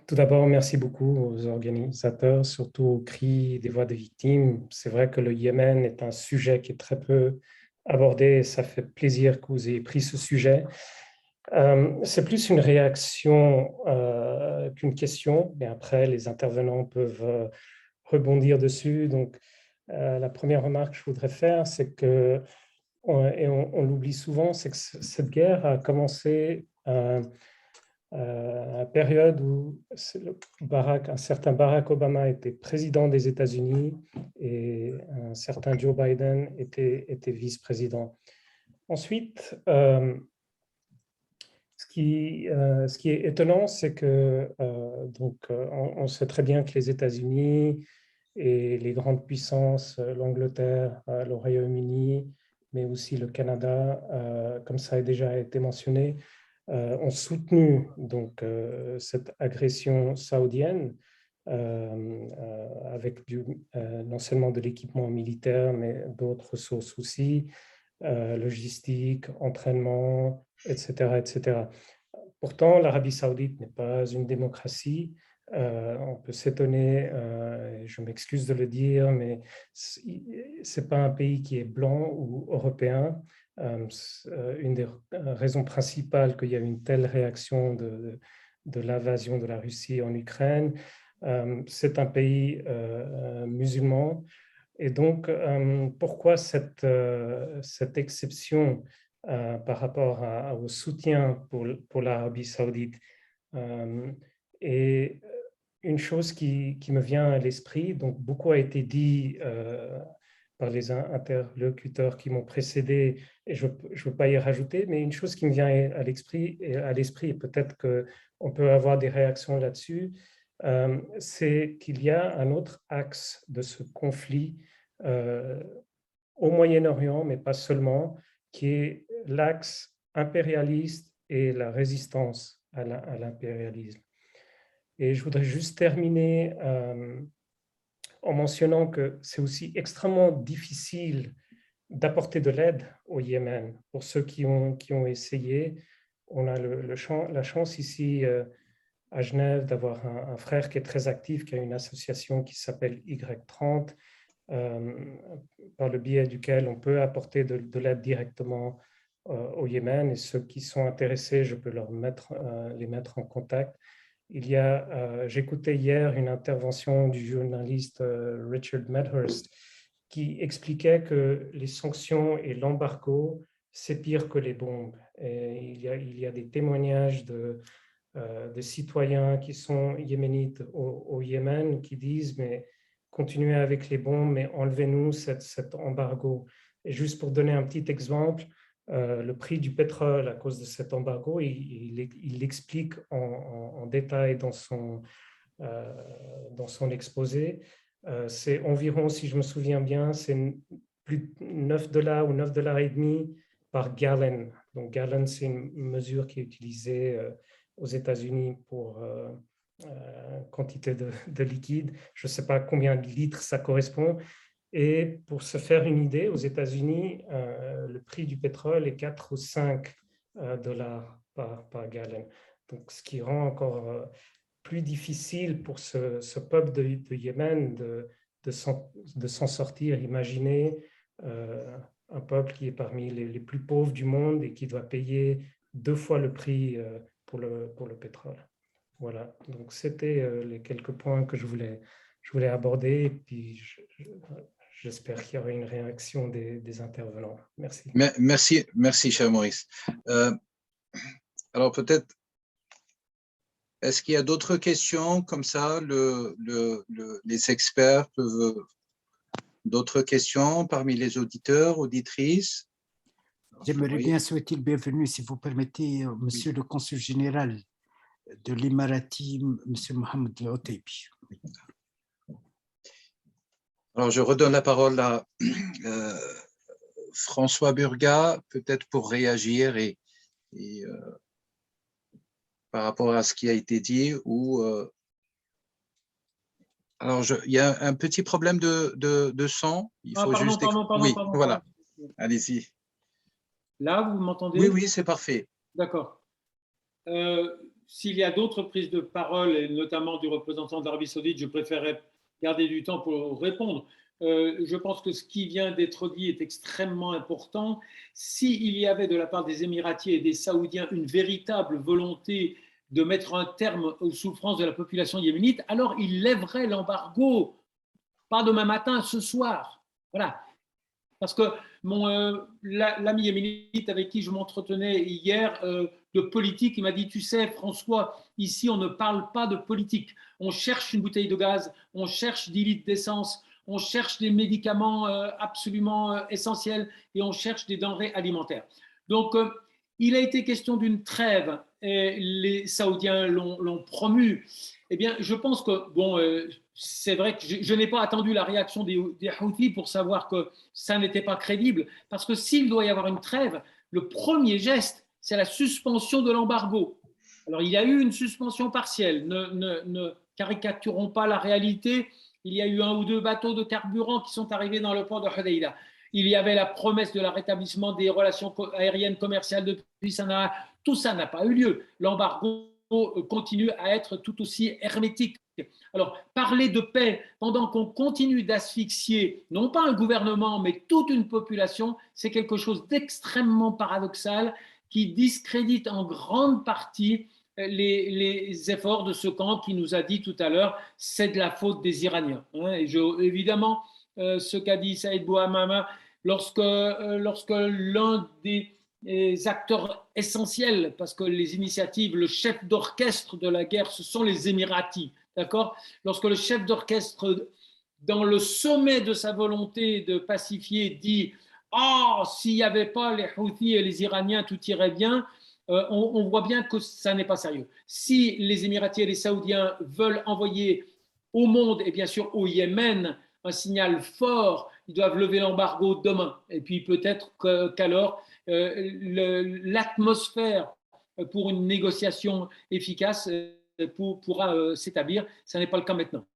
tout d'abord, merci beaucoup aux organisateurs, surtout aux cris des voix des victimes. C'est vrai que le Yémen est un sujet qui est très peu abordé et ça fait plaisir que vous ayez pris ce sujet. C'est plus une réaction qu'une question, mais après, les intervenants peuvent rebondir dessus. Donc, la première remarque que je voudrais faire, c'est que, et on l'oublie souvent, c'est que cette guerre a commencé à la période où un certain Barack Obama était président des États-Unis et un certain Joe Biden était vice-président. Ensuite, ce qui est étonnant, c'est que on sait très bien que les États-Unis et les grandes puissances, l'Angleterre, le Royaume-Uni, mais aussi le Canada, comme ça a déjà été mentionné, ont soutenu cette agression saoudienne avec non seulement de l'équipement militaire, mais d'autres ressources aussi, logistique, entraînement, etc., etc. Pourtant, l'Arabie saoudite n'est pas une démocratie. On peut s'étonner, je m'excuse de le dire, mais ce n'est pas un pays qui est blanc ou européen. Une des raisons principales qu'il y a une telle réaction de l'invasion de la Russie en Ukraine, c'est un pays musulman. Et donc, pourquoi cette exception par rapport au soutien pour l'Arabie saoudite? Et une chose qui me vient à l'esprit, donc beaucoup a été dit par les interlocuteurs qui m'ont précédé, et je ne veux pas y rajouter, mais une chose qui me vient à l'esprit, et peut-être qu'on peut avoir des réactions là-dessus, c'est qu'il y a un autre axe de ce conflit au Moyen-Orient, mais pas seulement, qui est l'axe impérialiste et la résistance à l'impérialisme. Et je voudrais juste terminer en mentionnant que c'est aussi extrêmement difficile d'apporter de l'aide au Yémen. Pour ceux qui ont essayé, on a la chance ici à Genève d'avoir un frère qui est très actif, qui a une association qui s'appelle Y30, par le biais duquel on peut apporter de l'aide directement au Yémen. Et ceux qui sont intéressés, je peux les mettre en contact. J'écoutais hier une intervention du journaliste Richard Medhurst qui expliquait que les sanctions et l'embargo, c'est pire que les bombes. Et il y a des témoignages de citoyens qui sont yéménites au Yémen qui disent « mais continuez avec les bombes, mais enlevez-nous cet embargo ». Et juste pour donner un petit exemple, le prix du pétrole à cause de cet embargo, il l'explique en détail dans son exposé. C'est environ, si je me souviens bien, c'est plus de $9 ou $9,50 par gallon. Donc, gallon, c'est une mesure qui est utilisée aux États-Unis pour quantité de liquide. Je ne sais pas combien de litres ça correspond. Et pour se faire une idée, aux États-Unis, le prix du pétrole est 4 ou 5 dollars par gallon. Donc, ce qui rend encore plus difficile pour ce peuple de Yémen de s'en sortir. Imaginez un peuple qui est parmi les plus pauvres du monde et qui doit payer 2 fois le prix pour le pétrole. Voilà, donc c'était les quelques points que je voulais aborder. Et puis j'espère qu'il y aura une réaction des intervenants. Merci. Merci, cher Maurice. Alors peut-être, est-ce qu'il y a d'autres questions comme ça? Les experts peuvent... D'autres questions parmi les auditeurs, auditrices? J'aimerais bien souhaiter le bienvenu, si vous permettez, Monsieur le Consul général de l'Émirati, Monsieur Mohamed Al-Otaibi. Alors, je redonne la parole à François Burga, peut-être pour réagir et par rapport à ce qui a été dit. Alors, il y a un petit problème de son. Il faut juste... Pardon. Voilà. Allez-y. Là, vous m'entendez? Oui, c'est parfait. D'accord. S'il y a d'autres prises de parole, et notamment du représentant de l'Arabie Saoudite, je préférerais garder du temps pour répondre. Je pense que ce qui vient d'être dit est extrêmement important. S'il y avait de la part des Émiratis et des Saoudiens une véritable volonté de mettre un terme aux souffrances de la population yéménite, alors ils lèveraient l'embargo, pas demain matin, ce soir. Voilà. Parce que l'ami yéménite avec qui je m'entretenais hier de politique, il m'a dit, tu sais François, ici on ne parle pas de politique. On cherche une bouteille de gaz, on cherche 10 litres d'essence, on cherche des médicaments absolument essentiels et on cherche des denrées alimentaires. Donc, il a été question d'une trêve et les Saoudiens l'ont promue. Eh bien, je pense que, c'est vrai que je n'ai pas attendu la réaction des Houthis pour savoir que ça n'était pas crédible, parce que s'il doit y avoir une trêve, le premier geste, c'est la suspension de l'embargo. Alors, il y a eu une suspension partielle, ne caricaturons pas la réalité, il y a eu 1 ou 2 bateaux de carburant qui sont arrivés dans le port de Hodeïda. Il y avait la promesse de la rétablissement des relations aériennes commerciales depuis Sanaa. Tout ça n'a pas eu lieu. L'embargo continue à être tout aussi hermétique. Alors, parler de paix pendant qu'on continue d'asphyxier, non pas un gouvernement, mais toute une population, c'est quelque chose d'extrêmement paradoxal qui discrédite en grande partie les efforts de ce camp qui nous a dit tout à l'heure, c'est de la faute des Iraniens. Et évidemment, ce qu'a dit Saïd Bouhamama, lorsque l'un des acteurs essentiels, parce que les initiatives, le chef d'orchestre de la guerre, ce sont les Émiratis, d'accord? Lorsque le chef d'orchestre, dans le sommet de sa volonté de pacifier, dit « Ah, s'il n'y avait pas les Houthis et les Iraniens, tout irait bien », on voit bien que ça n'est pas sérieux. Si les Émiratis et les Saoudiens veulent envoyer au monde, et bien sûr au Yémen, un signal fort, ils doivent lever l'embargo demain. Et puis peut-être qu'alors, l'atmosphère pour une négociation efficace pourra s'établir. Ça n'est pas le cas maintenant.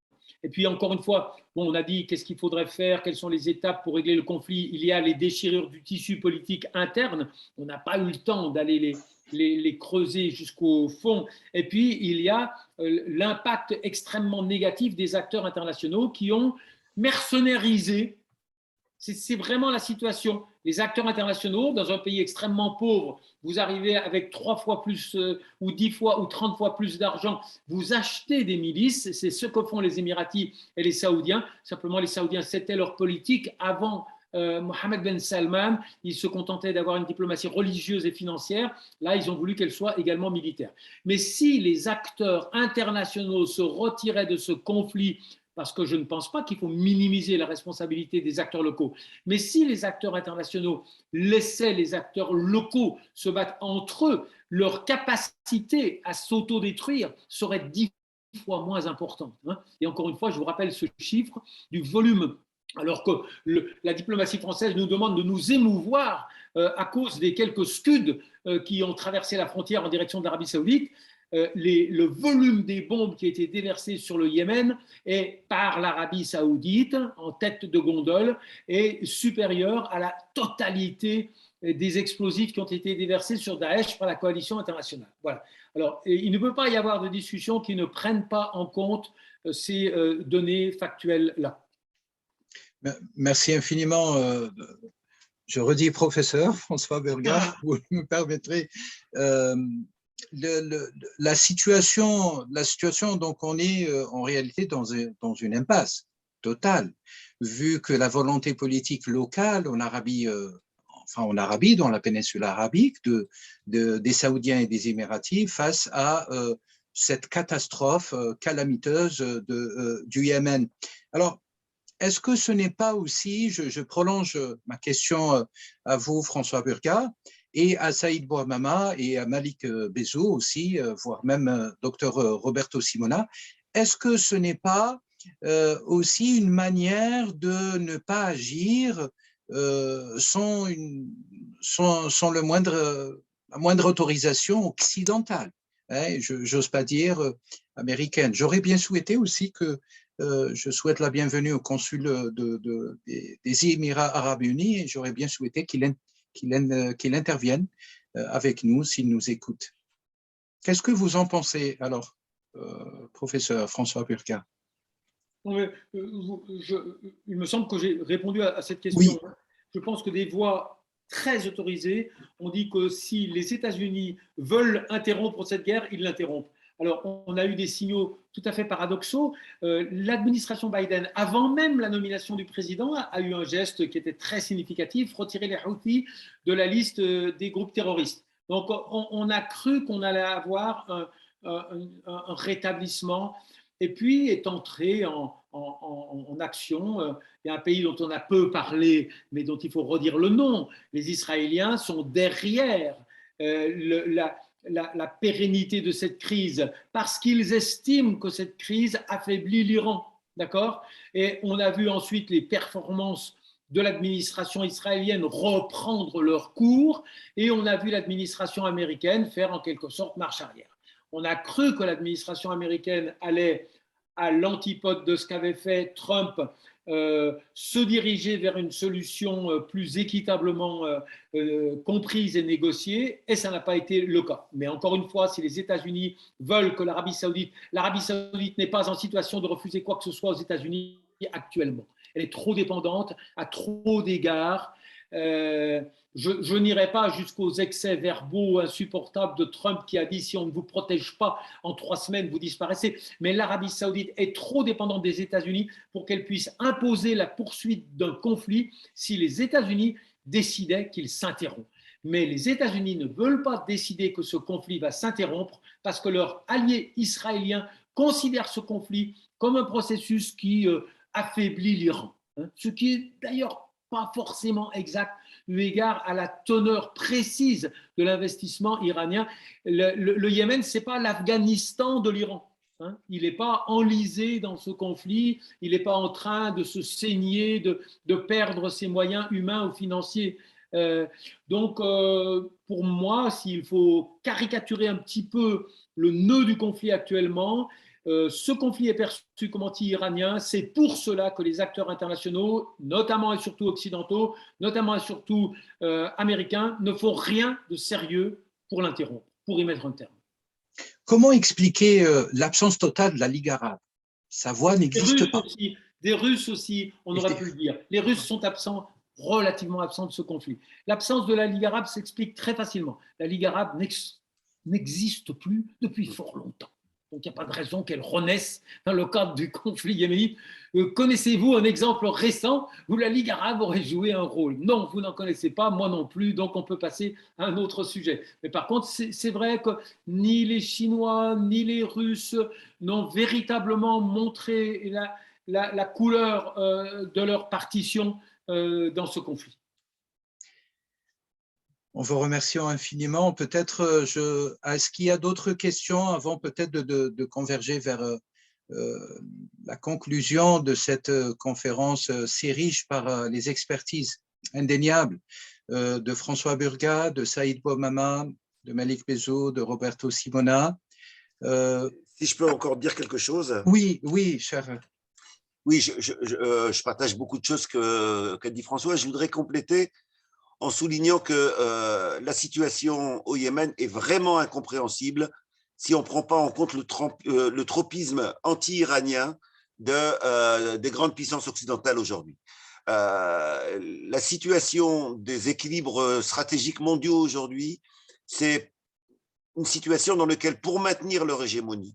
Et puis encore une fois, on a dit qu'est-ce qu'il faudrait faire, quelles sont les étapes pour régler le conflit. Il y a les déchirures du tissu politique interne. On n'a pas eu le temps d'aller les creuser jusqu'au fond. Et puis, il y a l'impact extrêmement négatif des acteurs internationaux qui ont mercenarisé. C'est vraiment la situation. Les acteurs internationaux, dans un pays extrêmement pauvre, vous arrivez avec 3 fois plus ou 10 fois ou 30 fois plus d'argent, vous achetez des milices, c'est ce que font les Émiratis et les Saoudiens. Simplement, les Saoudiens, c'était leur politique avant Mohammed Ben Salman. Ils se contentaient d'avoir une diplomatie religieuse et financière. Là, ils ont voulu qu'elle soit également militaire. Mais si les acteurs internationaux se retiraient de ce conflit, parce que je ne pense pas qu'il faut minimiser la responsabilité des acteurs locaux. Mais si les acteurs internationaux laissaient les acteurs locaux se battre entre eux, leur capacité à s'autodétruire serait 10 fois moins importante. Et encore une fois, je vous rappelle ce chiffre du volume. Alors que la diplomatie française nous demande de nous émouvoir à cause des quelques Scuds qui ont traversé la frontière en direction de l'Arabie Saoudite, le volume des bombes qui a été déversé sur le Yémen est par l'Arabie Saoudite en tête de gondole est supérieur à la totalité des explosifs qui ont été déversés sur Daesh par la coalition internationale. Voilà. Alors, il ne peut pas y avoir de discussion qui ne prenne pas en compte ces données factuelles-là. Merci infiniment. Je redis professeur François Burga, vous me permettrez. La situation, donc on est en réalité dans une impasse. totale, vu que la volonté politique locale en Arabie, dans la péninsule arabique, des Saoudiens et des Émiratis face à cette catastrophe calamiteuse du Yémen. Alors, est-ce que ce n'est pas aussi, je prolonge ma question à vous, François Burga, et à Saïd Bouamama et à Malik Bezou aussi, voire même Dr Roberto Simona, est-ce que ce n'est pas aussi une manière de ne pas agir sans la moindre autorisation occidentale, hein, j'ose pas dire américaine. J'aurais bien souhaité aussi que je souhaite la bienvenue au consul des Émirats arabes unis et j'aurais bien souhaité qu'il intervienne avec nous s'il nous écoute. Qu'est-ce que vous en pensez alors, professeur François Burga? Il me semble que j'ai répondu à cette question. Oui. Je pense que des voix très autorisées ont dit que si les États-Unis veulent interrompre cette guerre, ils l'interrompent. Alors, on a eu des signaux tout à fait paradoxaux. L'administration Biden, avant même la nomination du président, a eu un geste qui était très significatif, retirer les Houthis de la liste des groupes terroristes. Donc, on a cru qu'on allait avoir un rétablissement et puis est entré en action. Il y a un pays dont on a peu parlé, mais dont il faut redire le nom. Les Israéliens sont derrière la pérennité de cette crise parce qu'ils estiment que cette crise affaiblit l'Iran. D'accord ? Et on a vu ensuite les performances de l'administration israélienne reprendre leur cours et on a vu l'administration américaine faire en quelque sorte marche arrière. On a cru que l'administration américaine allait à l'antipode de ce qu'avait fait Trump, se diriger vers une solution plus équitablement comprise et négociée, et ça n'a pas été le cas. Mais encore une fois, si les États-Unis veulent que l'Arabie Saoudite n'est pas en situation de refuser quoi que ce soit aux États-Unis actuellement. Elle est trop dépendante à trop d'égards. Je n'irai pas jusqu'aux excès verbaux insupportables de Trump qui a dit si on ne vous protège pas en 3 semaines vous disparaissez, mais l'Arabie Saoudite est trop dépendante des États-Unis pour qu'elle puisse imposer la poursuite d'un conflit si les États-Unis décidaient qu'il s'interrompt. Mais les États-Unis ne veulent pas décider que ce conflit va s'interrompre parce que leur allié israélien considère ce conflit comme un processus qui affaiblit l'Iran, ce qui est d'ailleurs pas forcément exact eu égard à la teneur précise de l'investissement iranien. Le Yémen, ce n'est pas l'Afghanistan de l'Iran. Il n'est pas enlisé dans ce conflit, il n'est pas en train de se saigner, de perdre ses moyens humains ou financiers. Donc, pour moi, s'il faut caricaturer un petit peu le nœud du conflit actuellement, ce conflit est perçu comme anti-iranien. C'est pour cela que les acteurs internationaux, notamment et surtout occidentaux, notamment et surtout américains, ne font rien de sérieux pour l'interrompre, pour y mettre un terme. Comment expliquer l'absence totale de la Ligue arabe? Sa voix n'existe pas. Des Russes aussi, on aurait pu le dire. Les Russes sont absents, relativement absents de ce conflit. L'absence de la Ligue arabe s'explique très facilement. La Ligue arabe n'existe plus depuis fort longtemps. Donc, il n'y a pas de raison qu'elle renaisse dans le cadre du conflit yéménite. Connaissez-vous un exemple récent où la Ligue arabe aurait joué un rôle? Non, vous n'en connaissez pas, moi non plus, donc on peut passer à un autre sujet. Mais par contre, c'est vrai que ni les Chinois, ni les Russes n'ont véritablement montré la couleur de leur partition dans ce conflit. En vous remerciant infiniment. Peut-être, est-ce qu'il y a d'autres questions avant peut-être de converger vers la conclusion de cette conférence si riche par les expertises indéniables de François Burga, de Saïd Bouamama, de Malik Bezou, de Roberto Simona. Si je peux encore dire quelque chose. Oui, oui, cher. Oui, je partage beaucoup de choses qu'a dit François. Je voudrais compléter en soulignant que la situation au Yémen est vraiment incompréhensible si on ne prend pas en compte le tropisme anti-iranien des grandes puissances occidentales aujourd'hui. La situation des équilibres stratégiques mondiaux aujourd'hui, c'est une situation dans laquelle, pour maintenir leur hégémonie,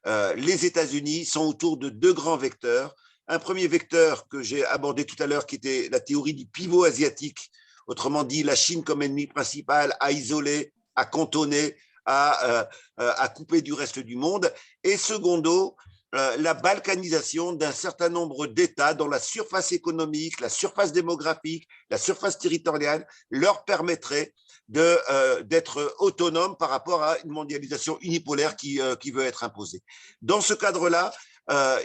les États-Unis sont autour de 2 grands vecteurs. un premier vecteur que j'ai abordé tout à l'heure, qui était la théorie du pivot asiatique, autrement dit la Chine comme ennemi principal, à isoler, à cantonner, à couper du reste du monde, et secondo, la balkanisation d'un certain nombre d'États dont la surface économique, la surface démographique, la surface territoriale leur permettrait d'être autonomes par rapport à une mondialisation unipolaire qui veut être imposée. Dans ce cadre-là,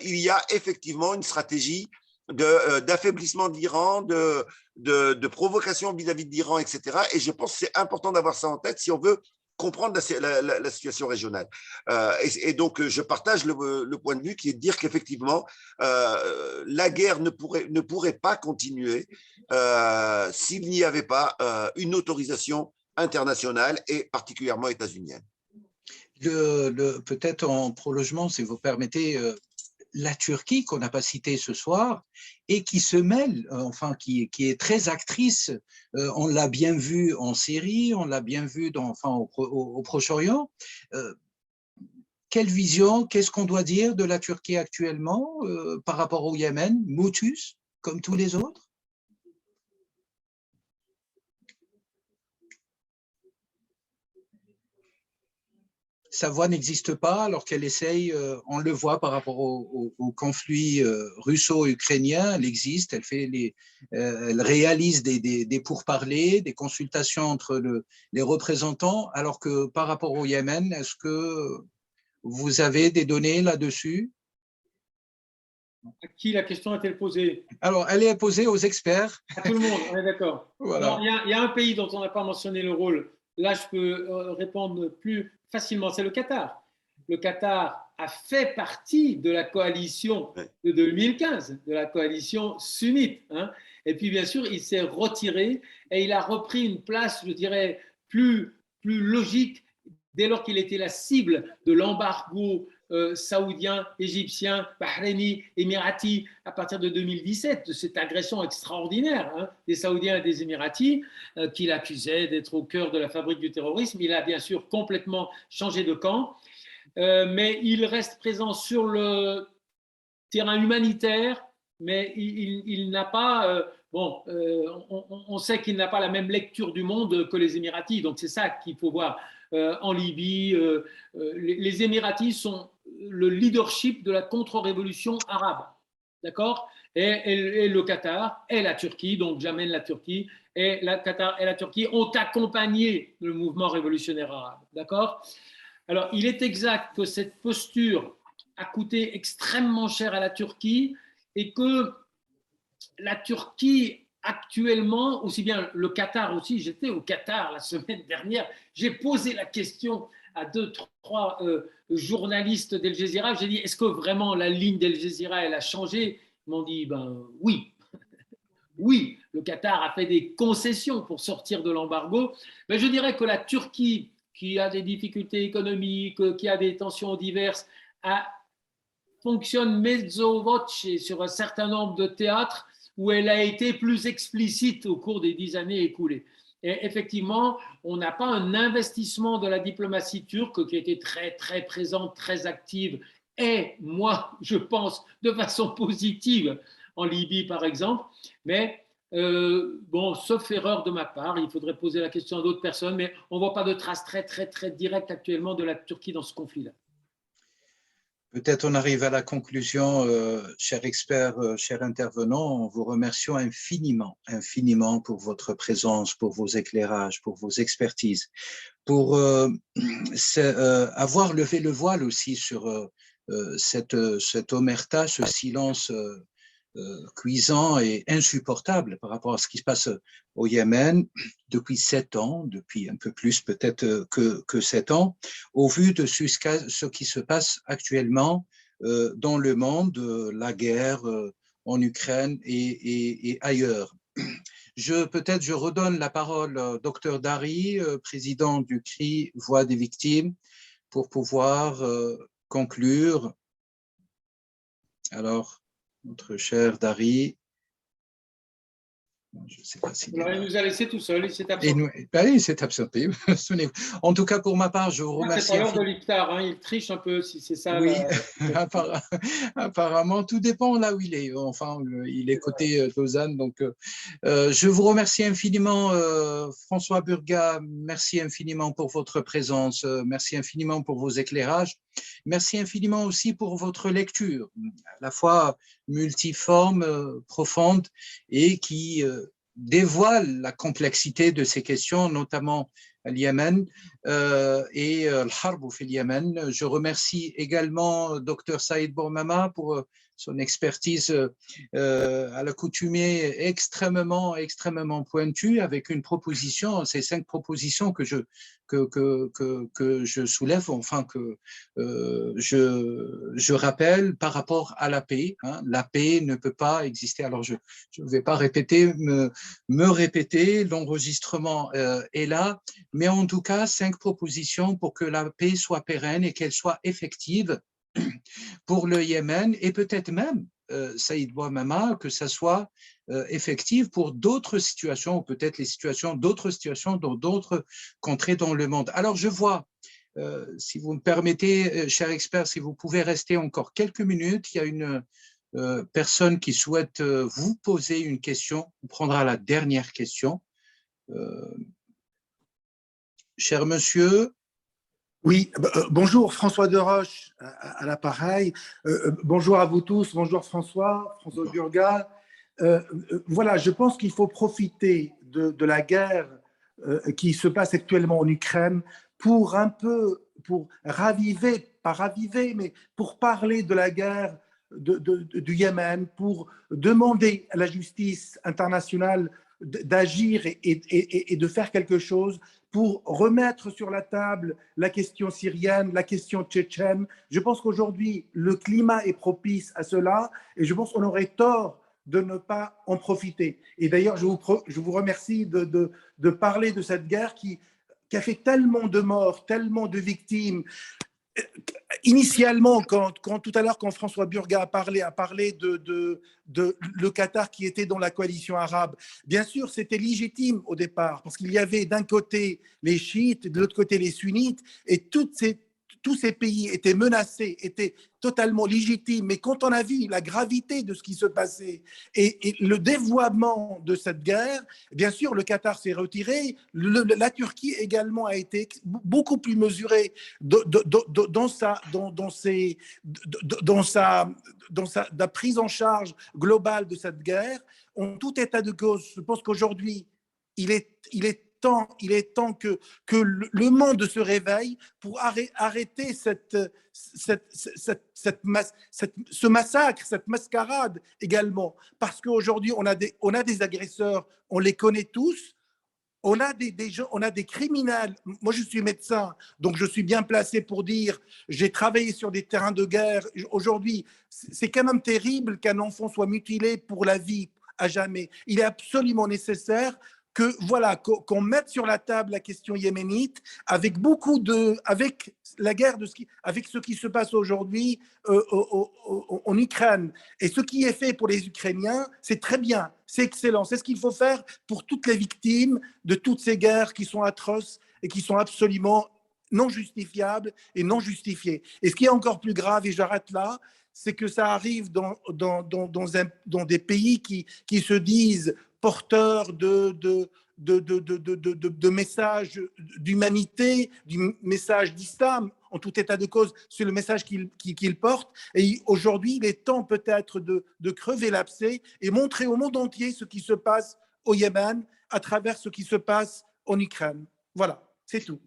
il y a effectivement une stratégie d'affaiblissement de l'Iran, de provocation vis-à-vis de l'Iran, etc. Et je pense que c'est important d'avoir ça en tête si on veut comprendre la situation régionale. Et donc, je partage le point de vue qui est de dire qu'effectivement, la guerre ne pourrait pas continuer s'il n'y avait pas une autorisation internationale et particulièrement états-unienne. Peut-être en prolongement, si vous permettez, la Turquie, qu'on n'a pas citée ce soir, et qui se mêle, enfin, qui est très actrice. On l'a bien vu en Syrie, on l'a bien vu au Proche-Orient. Quelle vision, qu'est-ce qu'on doit dire de la Turquie actuellement par rapport au Yémen, motus, comme tous les autres? Sa voix n'existe pas alors qu'elle essaye, on le voit par rapport au conflit russo-ukrainien, elle existe, elle réalise des pourparlers, des consultations entre les représentants, alors que par rapport au Yémen, est-ce que vous avez des données là-dessus? À qui la question a-t-elle posée? Alors, elle est posée aux experts. À tout le monde, on est d'accord. Voilà. Il y a un pays dont on n'a pas mentionné le rôle. Là, je peux répondre plus facilement, c'est le Qatar. Le Qatar a fait partie de la coalition de 2015, de la coalition sunnite. Hein. Et puis, bien sûr, il s'est retiré et il a repris une place, je dirais, plus logique dès lors qu'il était la cible de l'embargo saoudien, égyptien, bahreïni, émirati à partir de 2017, de cette agression extraordinaire hein, des Saoudiens et des Émiratis qu'il accusait d'être au cœur de la fabrique du terrorisme. Il a bien sûr complètement changé de camp, mais il reste présent sur le terrain humanitaire, mais il n'a pas… on sait qu'il n'a pas la même lecture du monde que les Émiratis, donc c'est ça qu'il faut voir. En Libye, les Émiratis sont le leadership de la contre-révolution arabe, d'accord, et le Qatar et la Turquie, donc j'amène la Turquie, et le Qatar et la Turquie ont accompagné le mouvement révolutionnaire arabe, d'accord. Alors, il est exact que cette posture a coûté extrêmement cher à la Turquie et que la Turquie actuellement, aussi bien le Qatar aussi, j'étais au Qatar la semaine dernière, j'ai posé la question à 2-3 journalistes d'Al Jazeera, j'ai dit, est-ce que vraiment la ligne d'Al Jazeera, elle a changé? Ils m'ont dit, ben oui. Oui, le Qatar a fait des concessions pour sortir de l'embargo, mais je dirais que la Turquie, qui a des difficultés économiques, qui a des tensions diverses, fonctionne mezzo voce sur un certain nombre de théâtres où elle a été plus explicite au cours des 10 années écoulées. Et effectivement, on n'a pas un investissement de la diplomatie turque qui a été très, très présente, très active, et moi, je pense, de façon positive en Libye, par exemple. Mais bon, sauf erreur de ma part, il faudrait poser la question à d'autres personnes, mais on ne voit pas de traces très, très, très directes actuellement de la Turquie dans ce conflit-là. Peut-être on arrive à la conclusion, chers experts, chers intervenants, en vous remerciant infiniment, infiniment pour votre présence, pour vos éclairages, pour vos expertises, pour avoir levé le voile aussi sur cette omerta, ce silence cuisant et insupportable par rapport à ce qui se passe au Yémen depuis 7 ans, depuis un peu plus peut-être que 7 ans, au vu de ce qui se passe actuellement dans le monde, la guerre en Ukraine et ailleurs. Peut-être je redonne la parole au Dr Dari, président du CRI Voix des victimes, pour pouvoir conclure. Alors, notre cher Dari. Je ne sais pas si. Alors, il nous a laissé tout seul, il s'est absenté. Il s'est absenté. En tout cas, pour ma part, je vous remercie. C'est pas l'heure de l'iftar, hein, il triche un peu, si c'est ça. Oui, apparemment, tout dépend là où il est. Enfin, il est côté Lausanne. Donc, je vous remercie infiniment, François Burga. Merci infiniment pour votre présence. Merci infiniment pour vos éclairages. Merci infiniment aussi pour votre lecture, à la fois multiforme, profonde et qui dévoile la complexité de ces questions, notamment le Yémen et le Harb au Yémen. Je remercie également Dr Saïd Bourmama pour son expertise à l'accoutumée extrêmement pointue, avec une proposition, ces 5 propositions que je soulève, enfin que je rappelle par rapport à la paix. Hein. La paix ne peut pas exister. Alors je ne vais pas me répéter, l'enregistrement est là, mais en tout cas 5 propositions pour que la paix soit pérenne et qu'elle soit effective pour le Yémen, et peut-être même, Saïd Bouamama, que ça soit effectif pour d'autres situations, ou peut-être d'autres situations dans d'autres contrées dans le monde. Alors je vois, si vous me permettez, cher expert, si vous pouvez rester encore quelques minutes, il y a une personne qui souhaite vous poser une question, on prendra la dernière question. Cher monsieur. Oui, bonjour François Deroche à l'appareil. Bonjour à vous tous, bonjour François Burga. Voilà, je pense qu'il faut profiter de la guerre qui se passe actuellement en Ukraine pour raviver, pas raviver, mais pour parler de la guerre du Yémen, pour demander à la justice internationale d'agir et de faire quelque chose pour remettre sur la table la question syrienne, la question tchétchène. Je pense qu'aujourd'hui, le climat est propice à cela et je pense qu'on aurait tort de ne pas en profiter. Et d'ailleurs, je vous remercie de parler de cette guerre qui a fait tellement de morts, tellement de victimes. Initialement, tout à l'heure, quand François Burga a parlé de le Qatar qui était dans la coalition arabe, bien sûr, c'était légitime au départ, parce qu'il y avait d'un côté les chiites, de l'autre côté les sunnites, et tous ces pays étaient menacés, étaient totalement légitimes. Mais quand on a vu la gravité de ce qui se passait et le dévoiement de cette guerre, bien sûr, le Qatar s'est retiré. La Turquie également a été beaucoup plus mesurée dans la prise en charge globale de cette guerre. En tout état de cause, je pense qu'aujourd'hui, il est temps que le monde se réveille pour arrêter ce massacre, cette mascarade également. Parce qu'aujourd'hui, on a des agresseurs, on les connaît tous, on a des criminels. Moi, je suis médecin, donc je suis bien placé pour dire, j'ai travaillé sur des terrains de guerre. Aujourd'hui, c'est quand même terrible qu'un enfant soit mutilé pour la vie à jamais. Il est absolument nécessaire qu'on mette sur la table la question yéménite avec la guerre avec ce qui se passe aujourd'hui en Ukraine. Et ce qui est fait pour les Ukrainiens, c'est très bien, c'est excellent. C'est ce qu'il faut faire pour toutes les victimes de toutes ces guerres qui sont atroces et qui sont absolument non justifiables et non justifiées. Et ce qui est encore plus grave, et j'arrête là, c'est que ça arrive dans des pays qui se disent porteurs de messages d'humanité, du message d'islam, en tout état de cause, c'est le message qu'ils portent. Et aujourd'hui, il est temps peut-être de crever l'abcès et montrer au monde entier ce qui se passe au Yémen à travers ce qui se passe en Ukraine. Voilà, c'est tout.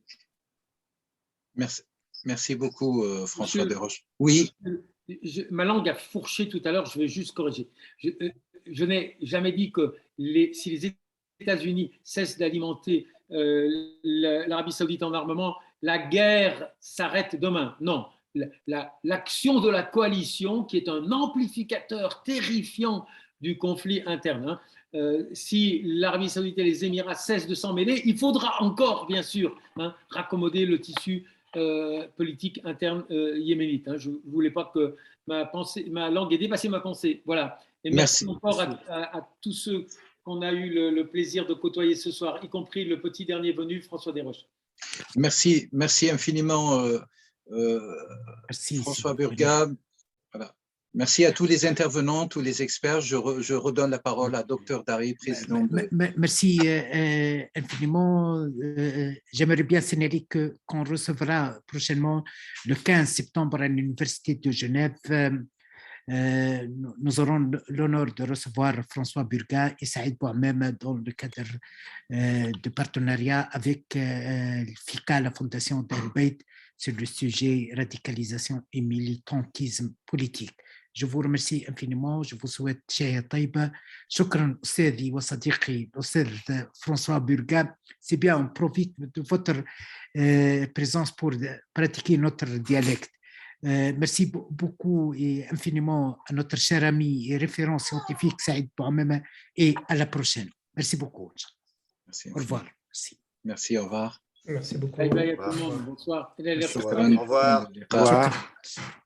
Merci beaucoup, François Deroche. Oui. Ma langue a fourché tout à l'heure, je vais juste corriger. Je n'ai jamais dit que si les États-Unis cessent d'alimenter l'Arabie Saoudite en armement, la guerre s'arrête demain. Non, l'action de la coalition, qui est un amplificateur terrifiant du conflit interne. Si l'Arabie Saoudite et les Émirats cessent de s'en mêler, il faudra encore, bien sûr, raccommoder le tissu politique interne yéménite. Je ne voulais pas que ma langue ait dépassé ma pensée. Voilà. Et merci encore à tous ceux qu'on a eu le plaisir de côtoyer ce soir, y compris le petit dernier venu, François Desroches. Merci infiniment, Merci, François c'est Burga. Voilà. Merci à tous les intervenants, tous les experts. Je redonne la parole à Dr Dari, président de... Merci infiniment. J'aimerais bien signaler qu'on recevra prochainement, le 15 septembre, à l'Université de Genève, nous aurons l'honneur de recevoir François Burga et Saïd Bouhamem dans le cadre de partenariat avec FICA, la Fondation d'Ahl Bayt, sur le sujet radicalisation et militantisme politique. Je vous remercie infiniment. Je vous souhaite شهية طيبة. شكرا أستاذي وصديقي الأستاذ François Burga. C'est bien, on profite de votre présence pour pratiquer notre dialecte. Merci beaucoup et infiniment à notre cher ami et référent scientifique Saïd Bouhamem et à la prochaine. Merci beaucoup. Merci. Au revoir. Merci. Merci, au revoir. Merci beaucoup. Bye bye à tout le monde. Bonsoir. Au revoir. Au revoir.